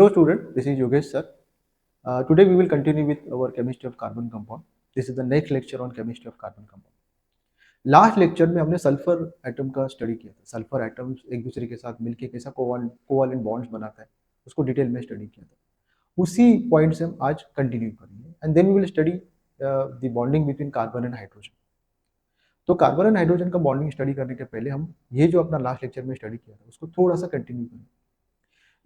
Hello student, this is Yogesh sir. Today we will continue with our chemistry of carbon compound. This is the next lecture on chemistry of carbon compound. Last lecture में हमने sulphur atom का study किया था. Sulphur atoms एक दूसरे के साथ मिलके कैसा कोवालेंट बॉन्ड्स बनाता है उसको डिटेल में स्टडी किया था. उसी पॉइंट से हम आज कंटिन्यू करेंगे and then we will study the bonding between carbon and hydrogen. तो कार्बन एंड हाइड्रोजन का बॉन्डिंग स्टडी करने के पहले हम ये जो अपना लास्ट लेक्चर में स्टडी किया था उसको थोड़ा सा कंटिन्यू करेंगे.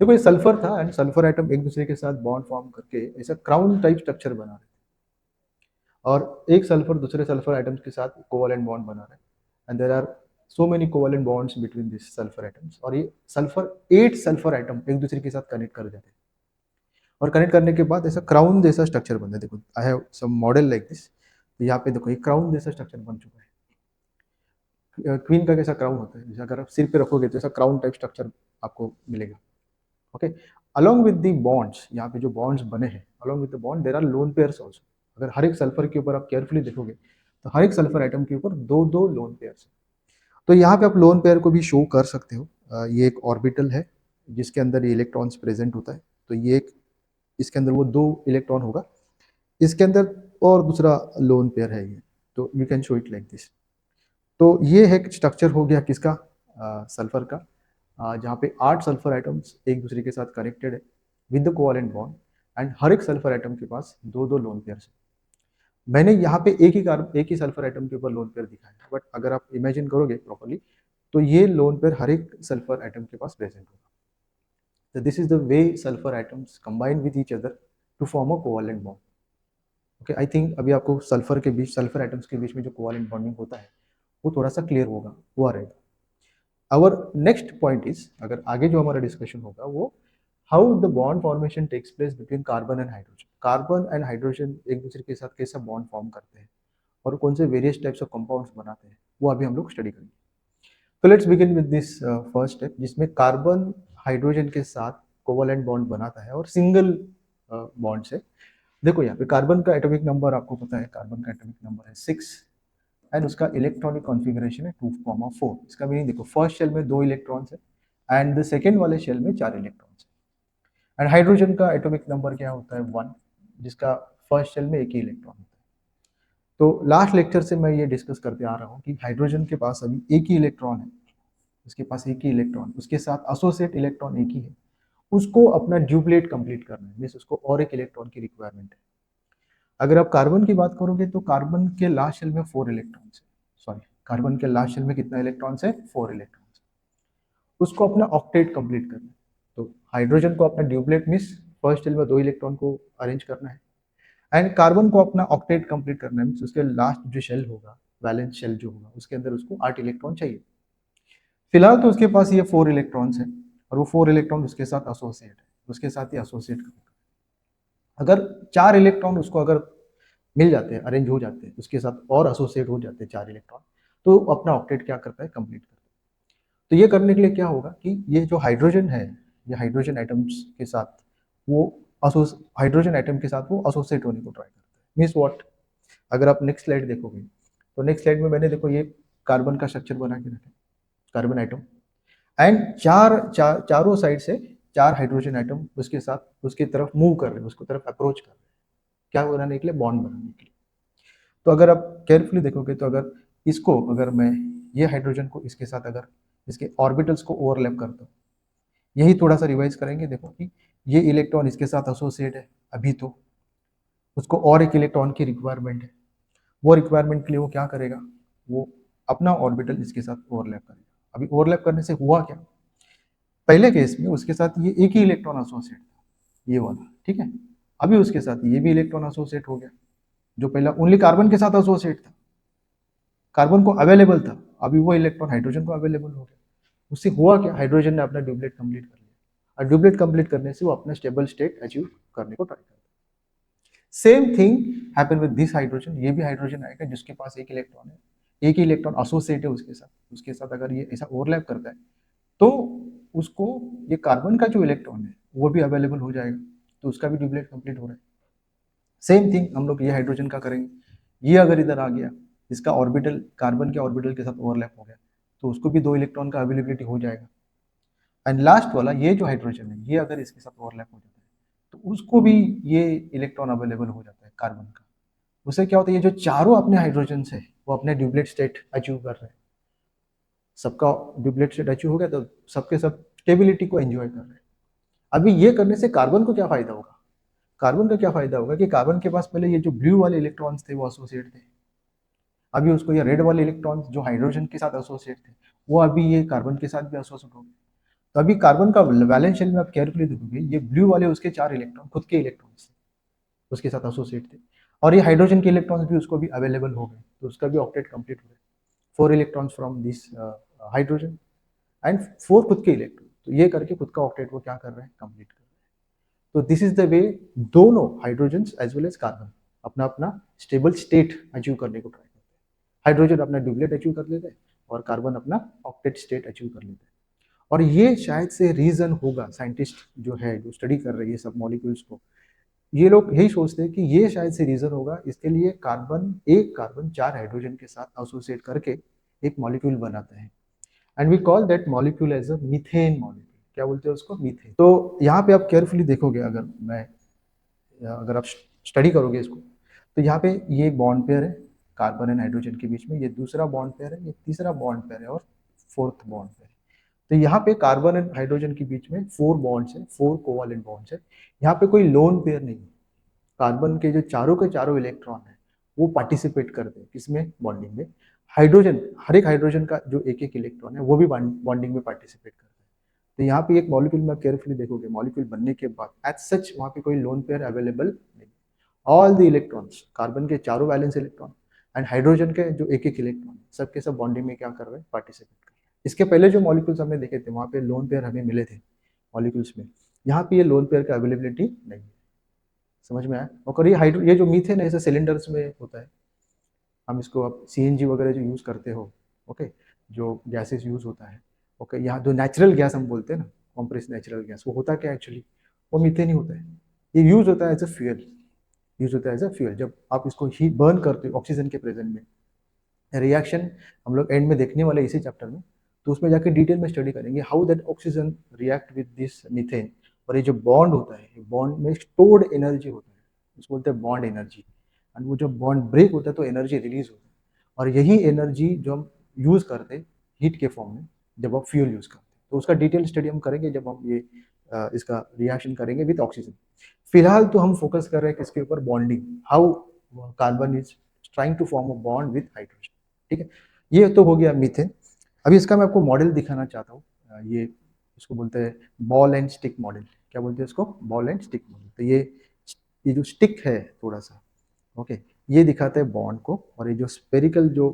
देखो ये सल्फर था एंड सल्फर एटम एक दूसरे के साथ बॉन्ड फॉर्म करके ऐसा क्राउन टाइप स्ट्रक्चर बना रहे थे और एक सल्फर दूसरे सल्फर एटम्स के साथ कोवेलेंट बॉन्ड बना रहे हैं and there are so many covalent bonds between this sulphur atoms. और ये सल्फर 8 सल्फर एटम एक दूसरे के साथ कनेक्ट कर जाते हैं और कनेक्ट करने के बाद ऐसा क्राउन जैसा स्ट्रक्चर बनता है. देखो I have some model like this. तो यहाँ पे देखो ये क्राउन जैसा स्ट्रक्चर बन चुका है. क्वीन का कैसा क्राउन होता है, जैसे अगर आप सिर पे रखोगे तो ऐसा क्राउन टाइप स्ट्रक्चर आपको मिलेगा. Okay, along with the bonds, यहाँ पे जो बॉन्ड्स बने हैं along with the bond there are lone pairs also. अगर हर एक सल्फर के ऊपर आप केयरफुली देखोगे तो हर एक सल्फर एटम के ऊपर दो दो लोन पेयर्स. तो यहाँ पे आप लोन पेयर को भी शो कर सकते हो. ये एक ऑर्बिटल है जिसके अंदर ये इलेक्ट्रॉन्स प्रेजेंट होता है. तो ये एक, इसके अंदर वो 2 इलेक्ट्रॉन होगा, इसके अंदर और दूसरा लोन पेयर है ये. तो you can show it like this. तो ये है स्ट्रक्चर हो गया किसका, सल्फर का, जहाँ पे 8 सल्फर एटम्स एक दूसरे के साथ कनेक्टेड है with the covalent bond and हर एक सल्फर एटम के पास दो दो लोन पेयर्स है. मैंने यहाँ पे एक ही सल्फर एटम के ऊपर लोन पेयर दिखाया है, बट अगर आप इमेजिन करोगे प्रॉपर्ली तो ये लोन पेयर हर एक सल्फर एटम के पास प्रेजेंट होगा. तो this is the way sulphur atoms combine with each other to form a covalent bond. Okay, I think अभी आपको सल्फर के बीच, सल्फर एटम्स के बीच में जो कोवेलेंट बॉन्डिंग होता है वो थोड़ा सा क्लियर होगा, हुआ रहेगा. आवर नेक्स्ट पॉइंट इज, अगर आगे जो हमारा डिस्कशन होगा वो how the bond formation takes place between carbon and hydrogen. Carbon and hydrogen एक दूसरे के साथ कैसा बॉन्ड फॉर्म करते हैं और कौन से वेरियस टाइप्स ऑफ कंपाउंड्स बनाते हैं वो अभी हम लोग स्टडी करेंगे. तो let's begin with this first step, जिसमें कार्बन हाइड्रोजन के साथ कोवेलेंट बॉन्ड बनाता है और सिंगल बॉन्ड से. देखो यहाँ पे कार्बन का एटॉमिक नंबर आपको पता है, कार्बन का एटॉमिक नंबर है 6 एंड उसका इलेक्ट्रॉनिक कॉन्फ़िगरेशन है 2,4. इसका मीनिंग देखो, फर्स्ट शेल में 2 इलेक्ट्रॉन्स है एंड द सेकेंड वाले शेल में 4 इलेक्ट्रॉन्स है. एंड हाइड्रोजन का एटॉमिक नंबर क्या होता है 1, जिसका फर्स्ट शेल में एक ही इलेक्ट्रॉन होता है. तो लास्ट लेक्चर से मैं ये डिस्कस करते आ रहा हूँ कि हाइड्रोजन के पास अभी एक ही इलेक्ट्रॉन है, उसके पास एक ही इलेक्ट्रॉन, उसके साथ एसोसिएट इलेक्ट्रॉन एक ही है, उसको अपना ड्यूप्लेट कंप्लीट करना है, मीन्स उसको और एक इलेक्ट्रॉन की रिक्वायरमेंट है. अगर आप कार्बन की बात करोगे तो कार्बन के लास्ट शेल में 4 इलेक्ट्रॉन्स है. सॉरी, कार्बन के लास्ट शेल में कितना इलेक्ट्रॉन्स है, 4 इलेक्ट्रॉन्स. उसको अपना ऑक्टेट कंप्लीट करना है. तो हाइड्रोजन को अपना ड्यूप्लेट मीन्स फर्स्ट शेल में 2 इलेक्ट्रॉन को अरेंज करना है एंड कार्बन को अपना ऑक्टेट कंप्लीट करना है, मीन्स उसके लास्ट जो शेल होगा, वैलेंस शेल जो होगा, उसके अंदर उसको 8 इलेक्ट्रॉन चाहिए. फिलहाल तो उसके पास ये 4 इलेक्ट्रॉन्स है और वो 4 इलेक्ट्रॉन उसके साथ एसोसिएट है, उसके साथ ही एसोसिएट करेगा. अगर 4 इलेक्ट्रॉन उसको अगर मिल जाते हैं, अरेंज हो जाते हैं, उसके साथ और एसोसिएट हो जाते हैं 4 इलेक्ट्रॉन, तो अपना ऑक्टेट क्या करता है, कंप्लीट करता है. तो ये करने के लिए क्या होगा कि ये जो हाइड्रोजन है, ये हाइड्रोजन एटम्स के साथ वो हाइड्रोजन एटम के साथ वो एसोसिएट होने को ट्राई करता है. मीन्स व्हाट, अगर आप नेक्स्ट स्लाइड देखोगे तो नेक्स्ट स्लाइड में मैंने देखो ये कार्बन का स्ट्रक्चर बना के रखा है, कार्बन एटम एंड चारों साइड से 4 हाइड्रोजन एटम उसके साथ उसकी तरफ मूव कर रहे हैं, उसकी तरफ अप्रोच कर रहे हैं, क्या बनाने के लिए, बॉन्ड बनाने के लिए. तो अगर आप केयरफुली देखोगे तो अगर इसको, अगर मैं ये हाइड्रोजन को इसके साथ अगर इसके ऑर्बिटल्स को ओवरलैप करता हूँ, यही थोड़ा सा रिवाइज करेंगे. देखो कि ये इलेक्ट्रॉन इसके साथ एसोसिएट है अभी, तो उसको और एक इलेक्ट्रॉन की रिक्वायरमेंट है. वो रिक्वायरमेंट के लिए वो क्या करेगा, वो अपना ऑर्बिटल इसके साथ ओवरलैप करेगा. अभी ओवरलैप करने से हुआ क्या, पहले केस में उसके साथ ये एक ही इलेक्ट्रॉन एसोसिएट था, ये वाला, ठीक है. अभी उसके साथ ये भी इलेक्ट्रॉन एसोसिएट हो गया, जो पहला ओनली कार्बन के साथ एसोसिएट था, कार्बन को अवेलेबल था, अभी वो इलेक्ट्रॉन हाइड्रोजन को अवेलेबल हो गया. उससे हुआ क्या, हाइड्रोजन ने अपना ड्यूप्लेट कंप्लीट कर लिया और ड्यूप्लेट कंप्लीट करने से वो अपना स्टेबल स्टेट अचीव करने को ट्राई करता है. Same thing happen with this hydrogen. ये भी हाइड्रोजन आएगा जिसके पास एक इलेक्ट्रॉन है, एक ही इलेक्ट्रॉन एसोसिएट है उसके साथ अगर ये ऐसा ओवरलैप करता है तो उसको ये कार्बन का जो इलेक्ट्रॉन है वो भी अवेलेबल हो जाएगा, तो उसका भी ड्यूप्लेट कंप्लीट हो रहा है. सेम थिंग हम लोग ये हाइड्रोजन का करेंगे. ये अगर इधर आ गया, इसका ऑर्बिटल कार्बन के ऑर्बिटल के साथ ओवरलैप हो गया, तो उसको भी 2 इलेक्ट्रॉन का अवेलेबिलिटी हो जाएगा. एंड लास्ट वाला ये जो हाइड्रोजन है, ये अगर इसके साथ ओवरलैप हो जाता है तो उसको भी ये इलेक्ट्रॉन अवेलेबल हो जाता है कार्बन का। उससे क्या होता है, ये जो चारों अपने हाइड्रोजन है वो अपने ड्यूप्लेट स्टेट अचीव कर रहे हैं। सबका ड्यूप्लेट स्टेट अचीव हो गया तो सबके सब स्टेबिलिटी को एंजॉय कर रहे हैं। अभी ये करने से कार्बन को क्या फायदा होगा? कार्बन का क्या फायदा होगा कि कार्बन के पास पहले ये जो ब्लू वाले इलेक्ट्रॉन्स थे वो एसोसिएट थे, अभी उसको ये रेड वाले इलेक्ट्रॉन्स जो हाइड्रोजन के साथ एसोसिएट थे वो अभी ये कार्बन के साथ भी एसोसिएट हो गए। तो अभी कार्बन का वैलेंस शेल में आप केयरफुली देखोगे, ये ब्लू वाले उसके 4 इलेक्ट्रॉन खुद के इलेक्ट्रॉन्स उसके साथ एसोसिएट थे, और ये हाइड्रोजन के इलेक्ट्रॉन्स भी उसको भी अवेलेबल हो गए, तो उसका भी ऑक्टेट कंप्लीट हो गया। 4 electrons from this hydrogen and 4 खुद के इलेक्ट्रॉन, तो ये करके खुद का ऑक्टेट वो क्या कर रहे हैं, कंप्लीट कर रहे हैं। तो दिस इज द वे दोनों hydrogen as well as carbon अपना अपना स्टेबल स्टेट अचीव करने को ट्राई करते हैं। हाइड्रोजन अपना ड्यूप्लेट अचीव कर लेते हैं और कार्बन अपना ऑक्टेट स्टेट अचीव कर लेते हैं। और ये शायद से रीजन होगा, साइंटिस्ट जो है जो स्टडी कर रहे हैं ये सब मॉलिक्यूल्स को, ये लोग यही सोचते हैं कि ये शायद से रीजन होगा इसके लिए एक कार्बन 4 हाइड्रोजन के साथ एसोसिएट करके एक मॉलिक्यूल बनाता है, and we call that molecule as a methane molecule. क्या बोलते हैं उसको? मीथेन। तो यहाँ पे आप केयरफुली देखोगे, अगर आप स्टडी करोगे इसको, तो यहाँ पे ये बॉन्ड पेयर है कार्बन एंड हाइड्रोजन के बीच में, ये दूसरा बॉन्ड पेयर है, ये तीसरा बॉन्ड पेयर है और फोर्थ बॉन्ड पेयर है। तो यहाँ पे कार्बन एंड हाइड्रोजन के बीच में 4 बॉन्ड्स है, 4 कोवैलेंट बॉन्ड्स है। यहाँ पे कोई लोन पेयर नहीं है। कार्बन के जो चारों के चारों इलेक्ट्रॉन है वो पार्टिसिपेट करते हैं किसमें? बॉन्डिंग में। हाइड्रोजन, हर एक हाइड्रोजन का जो एक एक इलेक्ट्रॉन है वो भी बॉन्डिंग में पार्टिसिपेट करता है। तो यहाँ पे एक मॉलिक्यूल में केयरफुली देखोगे, मॉलिक्यूल बनने के बाद एज सच वहाँ पे कोई लोन पेयर अवेलेबल नहीं। ऑल द इलेक्ट्रॉन्स, कार्बन के चारों वैलेंस इलेक्ट्रॉन एंड हाइड्रोजन के जो एक एक इलेक्ट्रॉन, सबके सब बॉन्डिंग में क्या कर रहे हैं? पार्टिसिपेट कर रहे हैं। इसके पहले जो मॉलिक्यूल्स हमने देखे थे वहाँ पे लोन पेयर हमें मिले थे मॉलिक्यूल्स में, यहाँ पे ये लोन पेयर का अवेलेबिलिटी नहीं है। समझ में आया? और ये जो मीथेन है ऐसे सिलेंडर्स में होता है, हम इसको अब सीएनजी वगैरह जो यूज़ करते हो, ओके, जो गैसेस यूज़ होता है, ओके, यहाँ जो नेचुरल गैस हम बोलते हैं ना, कॉम्प्रेस नेचुरल गैस, वो होता क्या एक्चुअली? वो मीथेन ही होता है। ये यूज़ होता है एज अ फ्यूल, यूज़ होता है एज अ फ्यूल। जब आप इसको हीट बर्न करते हो ऑक्सीजन के प्रेजेंट में, रिएक्शन हम लोग एंड में देखने वाले इसी चैप्टर में, तो उसमें जाके डिटेल में स्टडी करेंगे how that oxygen react with this methane. और ये जो बॉन्ड होता है, बॉन्ड में स्टोर्ड एनर्जी होता है, उसको बोलते हैं बॉन्ड एनर्जी। एंड वो जब बॉन्ड ब्रेक होता है तो एनर्जी रिलीज होता है, और यही एनर्जी जो हम यूज़ करते हैं हीट के फॉर्म में जब आप फ्यूल यूज़ करते हैं, तो उसका डिटेल स्टडी हम करेंगे जब हम ये इसका रिएक्शन करेंगे विद ऑक्सीजन। फिलहाल तो हम फोकस कर रहे हैं किसके ऊपर? Bonding, how carbon is trying to form a bond with hydrogen. ठीक है, ये तो हो गया मीथेन। अभी इसका मैं आपको मॉडल दिखाना चाहता हूँ। ये इसको बोलते हैं बॉल एंड स्टिक मॉडल। क्या बोलते हैं इसको? Ball and stick model. तो ये जो स्टिक है थोड़ा सा, ओके, ये दिखाता है बॉन्ड को, और ये जो स्पेरिकल जो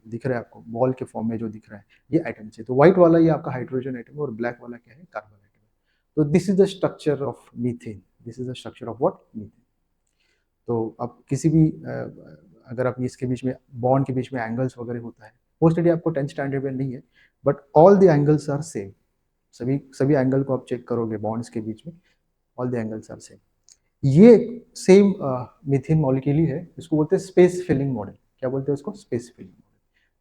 दिख रहा है आपको बॉल के फॉर्म में जो दिख रहा है ये एटम है। तो व्हाइट वाला ये आपका हाइड्रोजन एटम है और ब्लैक वाला क्या है? कार्बन एटम है। तो this is the structure of methane, this is the structure of what? Methane. तो अब किसी भी अगर आप इसके बीच में बॉन्ड के बीच में एंगल्स वगैरह होता है, वो स्टडी आपको 10th स्टैंडर्ड में नहीं है, but all the angles are same. सभी सभी एंगल को आप चेक करोगे बॉन्ड्स के बीच में, all the angles are same. ये सेम मीथेन मॉलिक्यूल ही है, इसको बोलते हैं स्पेस फिलिंग मॉडल। क्या बोलते हैं उसको? Space filling model.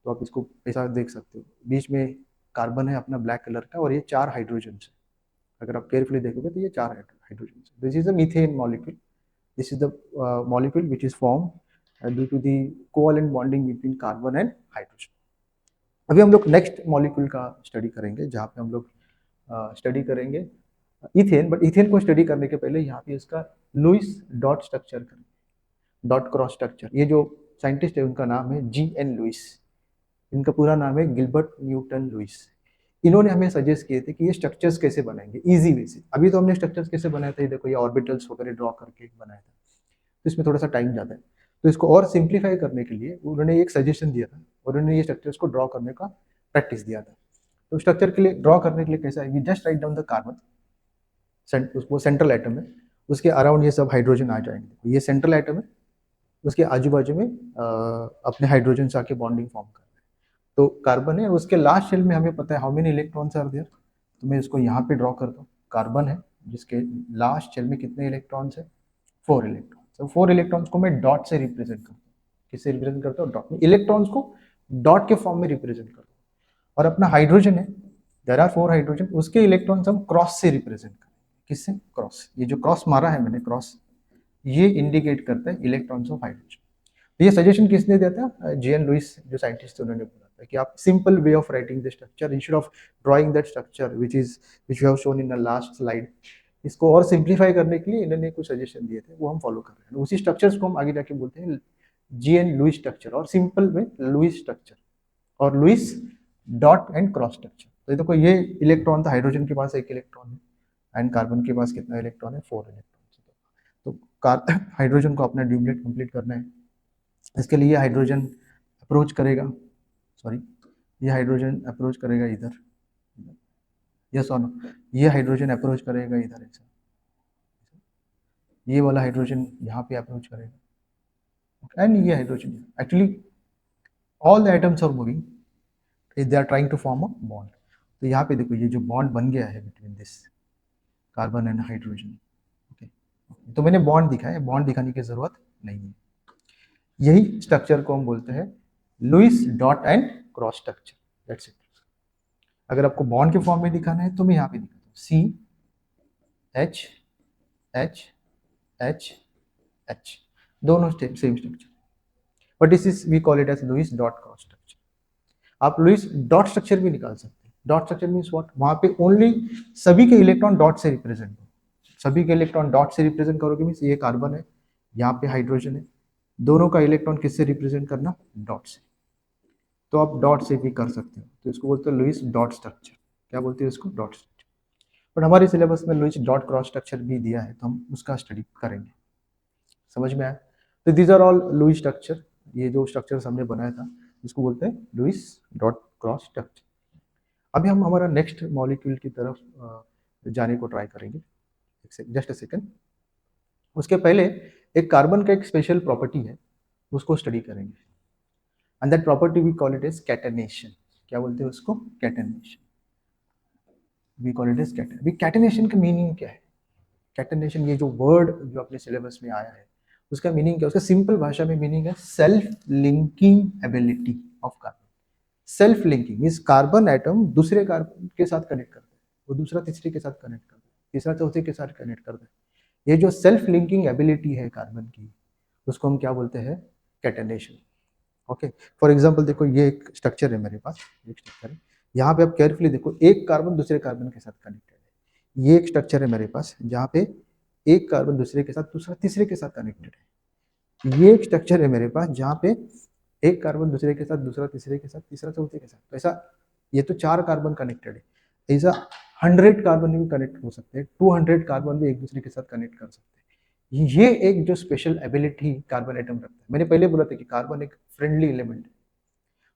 तो आप इसको ऐसा देख सकते हो, बीच में कार्बन है अपना ब्लैक कलर का, और ये 4 हाइड्रोजन है। अगर आप केयरफुली देखोगे तो ये 4 hydrogen. This is a methane molecule. This is the molecule which is formed due to the covalent bonding between carbon and hydrogen. अभी हम लोग नेक्स्ट मॉलिक्यूल का स्टडी करेंगे, जहाँ पे हम लोग स्टडी करेंगे इथेन। बट इथेन को स्टडी करने के पहले यहाँ पे इसका लुइस डॉट स्ट्रक्चर करेंगे, डॉट क्रॉस स्ट्रक्चर। ये जो साइंटिस्ट है उनका नाम है G.N. लुइस, इनका पूरा नाम है गिलबर्ट न्यूटन लुइस। इन्होंने हमें सजेस्ट किए थे कि ये स्ट्रक्चर्स कैसे बनाएंगे इजी वे से। अभी तो हमने स्ट्रक्चर्स कैसे बनाए थे, देखो ये ऑर्बिटल्स वगैरह ड्रॉ करके बनाया था, तो इसमें थोड़ा सा टाइम जाता है। तो इसको और सिंप्लीफाई करने के लिए उन्होंने एक सजेशन दिया था, और उन्होंने ये स्ट्रक्चर्स को ड्रॉ करने का प्रैक्टिस दिया था। तो स्ट्रक्चर के लिए ड्रॉ करने के लिए कैसा है, just write down the carbon, वो सेंट्रल एटम है, उसके अराउंड ये सब हाइड्रोजन आ जाएंगे। ये सेंट्रल एटम है, उसके आजू बाजू में अपने हाइड्रोजन आके बॉन्डिंग फॉर्म कर रहे हैं। तो कार्बन है, उसके लास्ट शेल में हमें पता है how many electrons are there. तो मैं इसको यहाँ पे ड्रॉ करता हूँ, कार्बन है जिसके लास्ट शेल में कितने इलेक्ट्रॉन्स है? 4 इलेक्ट्रॉन्स। तो 4 इलेक्ट्रॉन्स को मैं डॉट से रिप्रेजेंट करता हूँ। किससे रिप्रेजेंट करता हूँ? डॉट में। इलेक्ट्रॉन्स को डॉट के फॉर्म में रिप्रेजेंट करता हूँ। और अपना हाइड्रोजन है, देयर आर 4 हाइड्रोजन, उसके इलेक्ट्रॉन्स हम क्रॉस से रिप्रेजेंट करें। किससे? क्रॉस। ये जो क्रॉस मारा है मैंने, क्रॉस, ये इंडिकेट करता है इलेक्ट्रॉन्स ऑफ हाइड्रोजन। तो ये सजेशन किसने दिया था? जे.एन. लुइस जो साइंटिस्ट थे, उन्होंने बोला था कि आप simple way of writing the structure instead of drawing that structure which you have shown in the last slide, इसको और सिंप्लीफाई करने के लिए इन्होंने कुछ सजेशन दिए थे, वो हम फॉलो कर रहे हैं। उसी स्ट्रक्चर्स को हम आगे जाके बोलते हैं जे.एन. लुइस स्ट्रक्चर, और सिंपल में लुइस स्ट्रक्चर और Louis dot and cross structure. तो देखो ये इलेक्ट्रॉन था, हाइड्रोजन के पास 1 इलेक्ट्रॉन है एंड कार्बन के पास कितना इलेक्ट्रॉन है? 4 इलेक्ट्रॉन। तो हाइड्रोजन को अपना ड्यूबलेट कंप्लीट करना है। इसके लिए हाइड्रोजन अप्रोच करेगा, सॉरी, ये हाइड्रोजन अप्रोच करेगा इधर, यस और नो, ये हाइड्रोजन अप्रोच करेगा इधर, ऐसा, ये वाला हाइड्रोजन यहाँ पे अप्रोच करेगा, एंड ये hydrogen actually all the atoms are moving, they are trying to form a bond. तो यहाँ पे देखो ये जो बॉन्ड बन गया है between this carbon and hydrogen, okay, तो मैंने बॉन्ड दिखाया, बॉन्ड दिखाने की जरूरत नहीं है। यही स्ट्रक्चर को हम बोलते हैं Louis dot and cross structure, that's it. अगर आपको बॉन्ड के फॉर्म में दिखाना है तो मैं यहाँ पे दिखाता हूँ, C H H H H, दोनों same structure, but this is we call it as Lewis dot cross structure. आप लुइस डॉट स्ट्रक्चर भी निकाल सकते हैं। Dot structure means what? वहां पे ओनली सभी के इलेक्ट्रॉन डॉट से रिप्रेजेंट हो, सभी के इलेक्ट्रॉन डॉट से रिप्रेजेंट करोगे मीन्स ये कार्बन है, यहाँ पे हाइड्रोजन है, दोनों का इलेक्ट्रॉन किससे रिप्रेजेंट करना? डॉट से। तो आप डॉट से भी कर सकते हो, तो इसको बोलते हैं लुइस डॉट स्ट्रक्चर। क्या बोलते हैं इसको? Dot structure. बट हमारे सिलेबस में लुइस डॉट क्रॉस स्ट्रक्चर भी दिया है, तो हम उसका स्टडी करेंगे। समझ में आया? तो these are all Lewis structure, ये जो स्ट्रक्चर हमने बनाया था इसको बोलते हैं लुइस डॉट क्रॉस स्ट्रक्चर। अभी हम हमारा नेक्स्ट मॉलिक्यूल की तरफ जाने को ट्राई करेंगे, जस्ट अ सेकंड। उसके पहले एक कार्बन का एक स्पेशल प्रॉपर्टी है, उसको स्टडी करेंगे, and that property we call it is catenation. क्या बोलते हैं उसको? Catenation. We call it is catenation. अभी कैटेनेशन का मीनिंग क्या है? कैटेनेशन, ये जो वर्ड जो अपने सिलेबस में आया है, उसका मीनिंग क्या? उसका सिंपल भाषा में मीनिंग है self linking ability of carbon. Self linking means carbon atom दूसरे कार्बन के साथ कनेक्ट करता है, वो दूसरा तीसरे के साथ कनेक्ट करता है, तीसरा चौथे के साथ कनेक्ट करता है। ये जो सेल्फ लिंकिंग एबिलिटी है कार्बन की, उसको हम क्या बोलते हैं? कैटेनेशन। ओके, फॉर एग्जांपल देखो ये एक स्ट्रक्चर है मेरे पास, एक स्ट्रक्चर है, यहाँ पे आप केयरफुली देखो, एक कार्बन दूसरे कार्बन के साथ कनेक्टेड है। ये एक स्ट्रक्चर है मेरे पास जहाँ पे एक कार्बन दूसरे के साथ, दूसरा तीसरे के साथ कनेक्टेड है। ये एक स्ट्रक्चर है मेरे पास जहाँ पे एक कार्बन दूसरे के साथ, दूसरा तीसरे के साथ, तीसरा चौथे के साथ। तो ऐसा ये तो 4 कार्बन कनेक्टेड है, ऐसा 100 कार्बन भी कनेक्ट हो सकते हैं, 200 कार्बन भी एक दूसरे के साथ कनेक्ट कर सकते हैं। ये एक जो स्पेशल एबिलिटी कार्बन एटम रखता है। मैंने पहले बोला था कि कार्बन एक फ्रेंडली एलिमेंट है,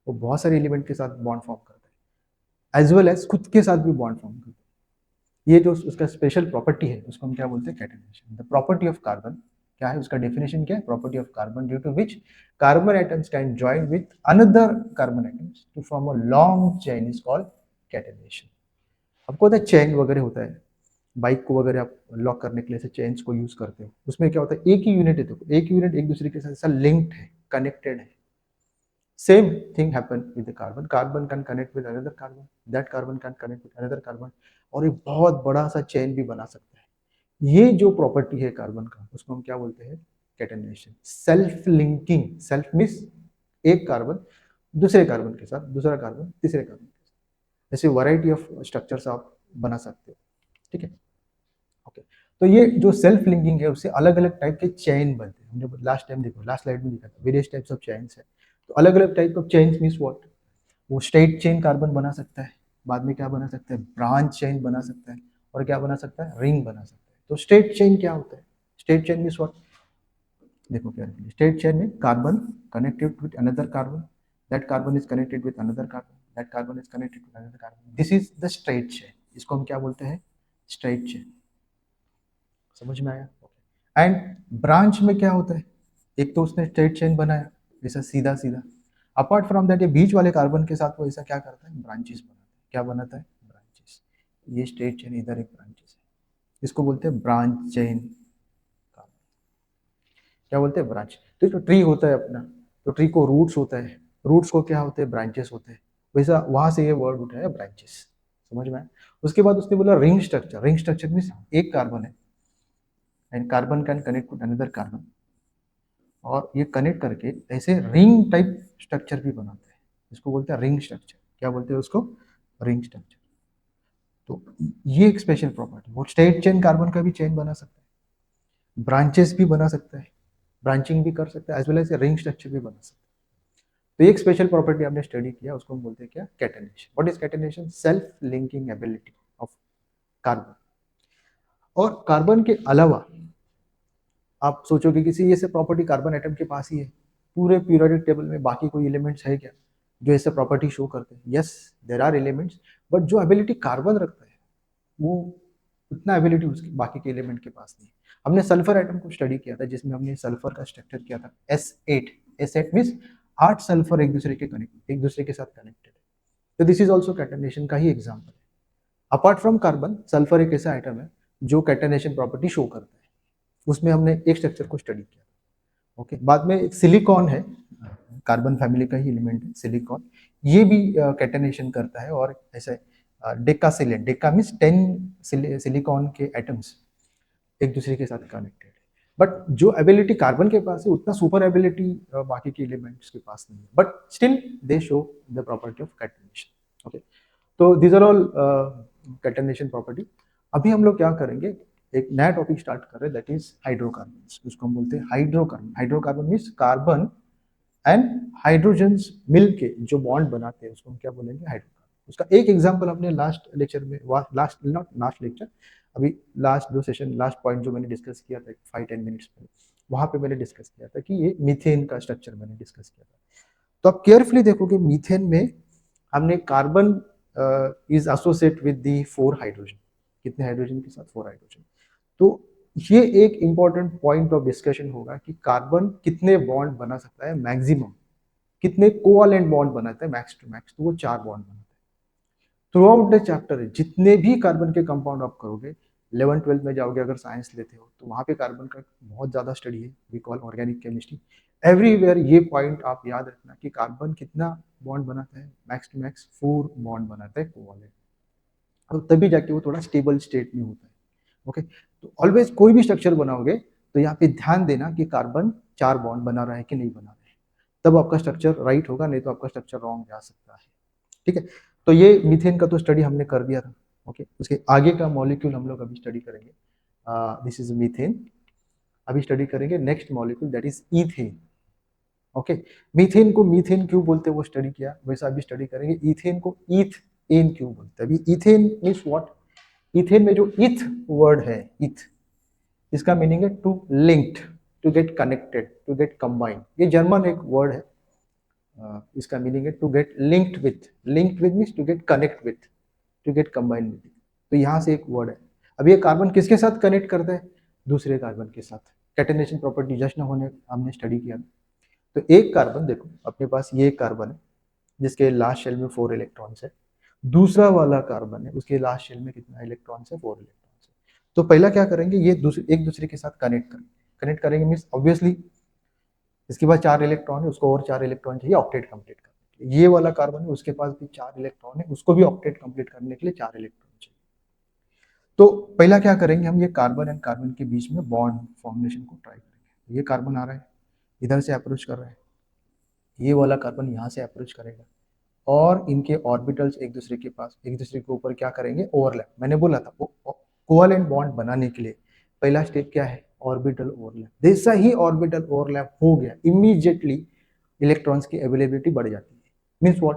वो बहुत सारे एलिमेंट के साथ बॉन्ड फॉर्म करता है, एज वेल एज खुद के साथ भी बॉन्ड फॉर्म करता है। ये जो उसका स्पेशल प्रॉपर्टी है उसको हम क्या बोलते हैं? Catenation. The property of carbon क्या है? उसका डेफिनेशन क्या है? Property of carbon due to which carbon atoms can join with another carbon atoms to form a long chain is called catenation. आपको पता है चेन वगैरह होता है, बाइक को वगैरह आप लॉक करने के लिए चेन्स को यूज करते हो, उसमें क्या होता है? एक ही यूनिट है, तो एक यूनिट एक दूसरे के साथ ऐसा लिंक्ड है, कनेक्टेड है। Same thing happen with the carbon, carbon can connect with another carbon, that carbon can connect with another carbon, और एक बहुत बड़ा सा चेन भी बना सकता है। ये जो प्रॉपर्टी है कार्बन का, उसको हम क्या बोलते हैं? Catenation. Self linking, self means एक कार्बन दूसरे कार्बन के साथ, दूसरा कार्बन तीसरे कार्बन के साथ, ऐसे वैरायटी ऑफ स्ट्रक्चर्स आप बना सकते हो। ठीक है, ओके। तो ये जो सेल्फ लिंकिंग है उससे अलग अलग टाइप के चेन बनते हैं। हमने लास्ट टाइम देखो, लास्ट स्लाइड में दिखा था वेरियस टाइप्स ऑफ चेन्स है। तो अलग अलग type of chains means what? वो स्ट्रेट चेन कार्बन बना सकता है, बाद में क्या बना सकता है? ब्रांच चेन बना सकता है, और क्या बना सकता है? रिंग बना सकता है। तो स्ट्रेट चेन क्या होता है? Straight chain means what? देखो क्या, स्ट्रेट चेन में carbon connected with another carbon, that carbon is connected with another carbon, that carbon is connected with another carbon, this is the straight chain. इसको हम क्या बोलते हैं? Straight chain. समझ में आया? एंड ब्रांच में क्या होता है? एक तो उसने स्ट्रेट चेन बनाया जैसा सीधा सीधा, अपार्ट फ्रॉम दैट ये बीच वाले कार्बन के साथ वो ऐसा क्या करता है? ब्रांचेस बनाता है। क्या बनाता है? ब्रांचेस। ये स्ट्रेट चेन, इधर एक ब्रांचेस है, इसको बोलते हैं ब्रांच चेन। क्या बोलते हैं? ब्रांच। तो जो ट्री होता है अपना, तो ट्री को रूट्स होता है, रूट्स को क्या होते हैं? ब्रांचेस होते हैं। वैसा वहां से ये वर्ड उठा है ब्रांचेस। समझ में आया? उसके बाद उसने बोला ring structure. Ring structure means एक कार्बन है and carbon can connect with another carbon, और ये कनेक्ट करके ऐसे रिंग टाइप स्ट्रक्चर भी बनाते हैं, इसको बोलते हैं रिंग स्ट्रक्चर। क्या बोलते हैं उसको? Ring structure. तो ये एक स्पेशल प्रॉपर्टी, वो स्ट्रेट चेन कार्बन का भी चेन बना सकता है, ब्रांचेस भी बना सकता है, ब्रांचिंग भी कर सकता है, as well as ring structure भी बना सकता है। तो एक स्पेशल प्रॉपर्टी आपने स्टडी किया, उसको हम बोलते हैं क्या? Catenation. What is catenation? Self linking ability of carbon. और कार्बन के अलावा आप सोचोगे किसी ये से प्रॉपर्टी कार्बन एटम के पास ही है, पूरे पीरियोडिक टेबल में बाकी कोई एलिमेंट्स है क्या जो ऐसे प्रॉपर्टी शो करते हैं? Yes, there are elements, but जो एबिलिटी कार्बन रखता है वो उतना एबिलिटी उसके बाकी के एलिमेंट के पास नहीं है। हमने सल्फर एटम को स्टडी किया था, जिसमें हमने सल्फर का स्ट्रक्चर किया था S8। S8 मीन्स 8 सल्फर एक दूसरे के साथ कनेक्टेड है। तो दिस इज ऑल्सो कैटेनेशन का ही एग्जाम्पल है। अपार्ट फ्रॉम कार्बन, सल्फर एक ऐसा आइटम है जो कैटेनेशन प्रॉपर्टी शो करता है, उसमें हमने एक स्ट्रक्चर को स्टडी किया। ओके, बाद में एक सिलिकॉन है, कार्बन फैमिली का ही एलिमेंट है सिलिकॉन, ये भी कैटेनेशन करता है, और ऐसे Deka silent, Deka means 10 silicon के एटम्स एक दूसरे के साथ कनेक्टेड है। बट जो एबिलिटी कार्बन के पास है उतना सुपर एबिलिटी बाकी के एलिमेंट्स के पास नहीं है, but still they show the property of catenation. Okay, तो these are all catenation property. अभी हम लोग क्या करेंगे, एक नया टॉपिक स्टार्ट कर रहे हैं, दैट इज हाइड्रोकार्बन। उसको हम बोलते हैं hydrocarbon. Hydrocarbon means carbon and hydrogens मिल के जो बॉन्ड बनाते हैं उसको हम क्या बोलेंगे? हाइड्रोकार्बन। उसका एक एग्जांपल हमने लास्ट लेक्चर में, लास्ट नॉट लास्ट लेक्चर, अभी लास्ट 2 सेशन, लास्ट पॉइंट जो मैंने डिस्कस किया था 5-10 मिनट्स में, वहां पे मैंने डिस्कस किया था कि ये मीथेन का स्ट्रक्चर मैंने डिस्कस किया था। तो आप केयरफुली देखोगे, मीथेन में हमने carbon is associate with the 4 hydrogen. कितने हाइड्रोजन के साथ? 4 हाइड्रोजन। तो ये एक इंपॉर्टेंट पॉइंट ऑफ डिस्कशन होगा कि कार्बन कितने बॉन्ड बना सकता है मैक्सिमम, कितने कोवैलेंट बॉन्ड बनाता है मैक्स टू मैक्स? तो वो 4 बॉन्ड बनाता है। थ्रू आउट द चैप्टर जितने भी कार्बन के कंपाउंड आप करोगे, 11th-12th में जाओगे अगर साइंस लेते हो, तो वहाँ पे कार्बन का बहुत ज़्यादा स्टडी है, we call organic chemistry. Everywhere ये पॉइंट आप याद रखना कि कार्बन कितना बॉन्ड बनाता है? मैक्स टू मैक्स 4 बॉन्ड बनाता है कोवैलेंट, तो तभी जाके वो थोड़ा स्टेबल स्टेट में होता है। ओके, तो ऑलवेज कोई भी स्ट्रक्चर बनाओगे तो यहाँ पे ध्यान देना कि कार्बन 4 बॉन्ड बना रहा है कि नहीं बना रहा है, तब आपका स्ट्रक्चर राइट होगा, नहीं तो आपका स्ट्रक्चर रॉन्ग जा सकता है। ठीक है, तो ये मीथेन का तो स्टडी हमने कर दिया था। ओके, उसके आगे का मॉलिक्यूल हम लोग अभी स्टडी करेंगे। This is methane. अभी स्टडी करेंगे next molecule, that is ethane. Okay, methane को मीथेन क्यों बोलते हैं वो स्टडी किया, वैसा अभी स्टडी करेंगे ईथेन को ईथ एन क्यों बोलते हैं। अभी ईथेन मीन्स व्हाट? ईथेन में जो ईथ वर्ड है, ईथ, इसका मीनिंग है to linked, to get connected, to get combined. ये जर्मन एक वर्ड है, इसका मीनिंग है to get linked with. Linked with means to get connect with, to get combined with. तो यहाँ से एक वर्ड है। अब ये कार्बन किसके साथ कनेक्ट करता है? दूसरे कार्बन के साथ। कैटेनेशन प्रॉपर्टी जस्ट ना होने हमने स्टडी किया। तो एक कार्बन देखो अपने पास, ये एक कार्बन है जिसके लास्ट शेल में 4 इलेक्ट्रॉन्स है। दूसरा वाला कार्बन है, उसके लास्ट शेल में कितना इलेक्ट्रॉन्स है? 4 इलेक्ट्रॉन्स है। तो पहला क्या करेंगे, ये एक दूसरे के साथ कनेक्ट करेंगे। कनेक्ट करेंगे मीन्स ऑब्वियसली इसके पास 4 इलेक्ट्रॉन है, उसको और 4 इलेक्ट्रॉन चाहिए ऑक्टेट कंप्लीट करने के लिए। ये वाला कार्बन है, उसके पास भी 4 इलेक्ट्रॉन है, उसको भी ऑक्टेट कंप्लीट करने के लिए 4 इलेक्ट्रॉन चाहिए। तो पहला क्या करेंगे हम, ये कार्बन एंड कार्बन के बीच में बॉन्ड फॉर्मेशन को ट्राई करेंगे। ये कार्बन आ रहा है, इधर से अप्रोच कर रहा है, ये वाला कार्बन यहाँ से अप्रोच करेगा, और इनके ऑर्बिटल्स एक दूसरे के पास, एक दूसरे के ऊपर क्या करेंगे? ओवरलैप। मैंने बोला था कोवैलेंट बॉन्ड बनाने के लिए पहला स्टेप क्या है? Orbital overlap. जैसा ही ऑर्बिटल ओवरलैप हो गया, इमीडिएटली इलेक्ट्रॉन्स की अवेलेबिलिटी बढ़ जाती है। Means what?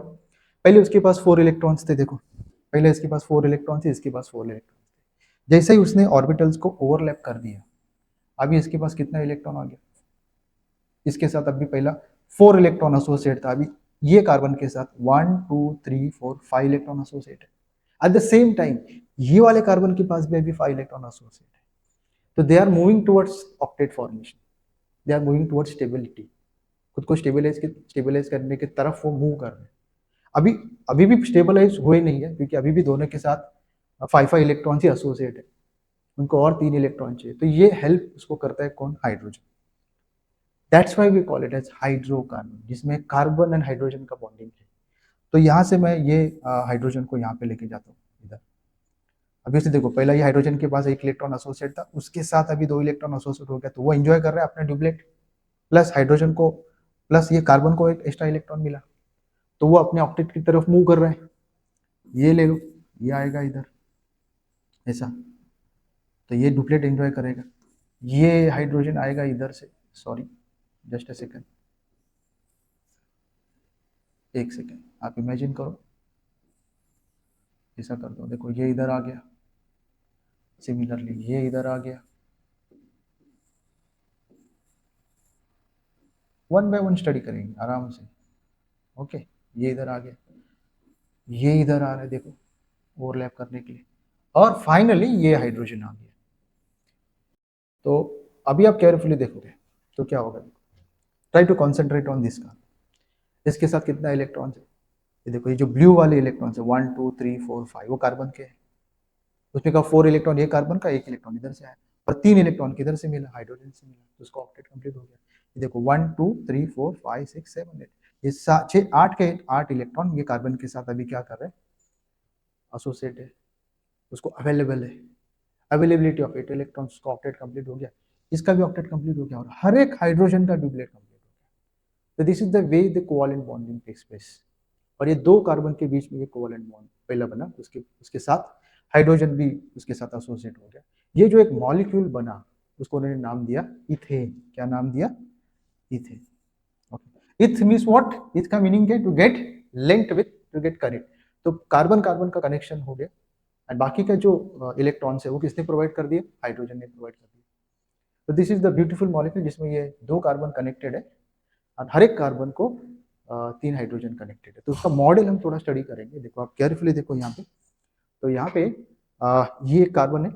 पहले उसके पास 4 इलेक्ट्रॉन्स थे, देखो पहले इसके पास 4 इलेक्ट्रॉन थे, इसके पास 4 इलेक्ट्रॉन थे। जैसे ही उसने ऑर्बिटल्स को ओवरलैप कर दिया, अभी इसके पास कितना इलेक्ट्रॉन आ गया? इसके साथ अभी पहला 4 इलेक्ट्रॉन एसोसिएट था, अभी ये कार्बन के साथ 1 2 3 4 5 इलेक्ट्रॉन एसोसिएट है। एट द सेम टाइम ये वाले कार्बन के पास भी अभी 5 इलेक्ट्रॉन एसोसिएट है। तो they are moving towards octet formation, they are moving towards stability, खुद को स्टेबलाइज करने की तरफ वो मूव कर रहे हैं। अभी अभी भी स्टेबलाइज हुए नहीं है, क्योंकि अभी भी दोनों के साथ 5 इलेक्ट्रॉन ही एसोसिएट है, उनको और 3 इलेक्ट्रॉन चाहिए। तो ये हेल्प उसको करता है कौन? Hydrogen. That's why we call it as hydrocarbon, जिसमें कार्बन एंड हाइड्रोजन का बॉन्डिंग है। तो यहाँ से मैं ये हाइड्रोजन को यहाँ पे लेके जाता हूँ, अभी से देखो, पहला ये हाइड्रोजन के पास एक इलेक्ट्रॉन एसोसिएट था, उसके साथ अभी 2 इलेक्ट्रॉन एसोसिएट हो गया, तो वो एंजॉय कर रहा है अपना डुप्लेट, प्लस हाइड्रोजन को, प्लस ये कार्बन को एक एक्स्ट्रा इलेक्ट्रॉन मिला, तो वो अपने ऑक्टेट की तरफ मूव कर रहे हैं। ये ले लो, ये आएगा इधर ऐसा, तो ये डुप्लेट एंजॉय करेगा। ये हाइड्रोजन आएगा इधर से, सॉरी जस्ट अ सेकंड, एक सेकंड, आप इमेजिन करो, ऐसा कर दो, देखो ये इधर आ गया, सिमिलरली ये इधर आ गया, वन बाय वन स्टडी करेंगे आराम से। ओके, ये इधर आ गया, ये इधर आ रहा है, देखो ओवरलैप करने के लिए, और फाइनली ये हाइड्रोजन आ गया। तो अभी आप केयरफुली देखोगे तो क्या होगा, try to concentrate on this का, इसके साथ कितना इलेक्ट्रॉन है, ये देखो, ये जो ब्लू वाले इलेक्ट्रॉन है 1 2 3 4 5 वो कार्बन के हैं, उसमें का 4 इलेक्ट्रॉन ये कार्बन का, एक इलेक्ट्रॉन इधर से आया, और 3 इलेक्ट्रॉन किधर से मिला, हाइड्रोजन से मिला, तो उसका ऑक्टेट कंप्लीट हो गया। ये देखो 1 2 3 4 5 6 7 8, ये 6 8 के 8 इलेक्ट्रॉन ये कार्बन के साथ अभी क्या कर रहे हैं, एसोसिएट है, उसको अवेलेबल है, अवेलेबिलिटी ऑफ 8 इलेक्ट्रॉन्स का ऑक्टेट कंप्लीट हो गया, इसका भी ऑक्टेट कंप्लीट हो गया, और हर एक हाइड्रोजन का डुप्लेट कंप्लीट हो गया। तो this is the way the covalent bonding takes place, और ये दो कार्बन के बीच में ये कोवेलेंट बॉन्ड पहला बना, उसके उसके साथ हाइड्रोजन भी उसके साथ एसोसिएट हो गया, ये जो एक मॉलिक्यूल बना उसको उन्होंने नाम दिया इथेन। क्या नाम दिया, ethane. Okay, eth means what, eth का मीनिंग है to get linked with, to get connect, तो कार्बन कार्बन का कनेक्शन हो गया, एंड बाकी का जो इलेक्ट्रॉन्स है वो किसने प्रोवाइड कर दिया, हाइड्रोजन ने प्रोवाइड कर दिया। तो this is the beautiful molecule जिसमें ये दो कार्बन कनेक्टेड है, और हर एक कार्बन को 3 हाइड्रोजन कनेक्टेड है। तो उसका मॉडल हम थोड़ा स्टडी करेंगे, देखो आप केयरफुली देखो यहाँ पे, तो यहाँ पे ये कार्बन है,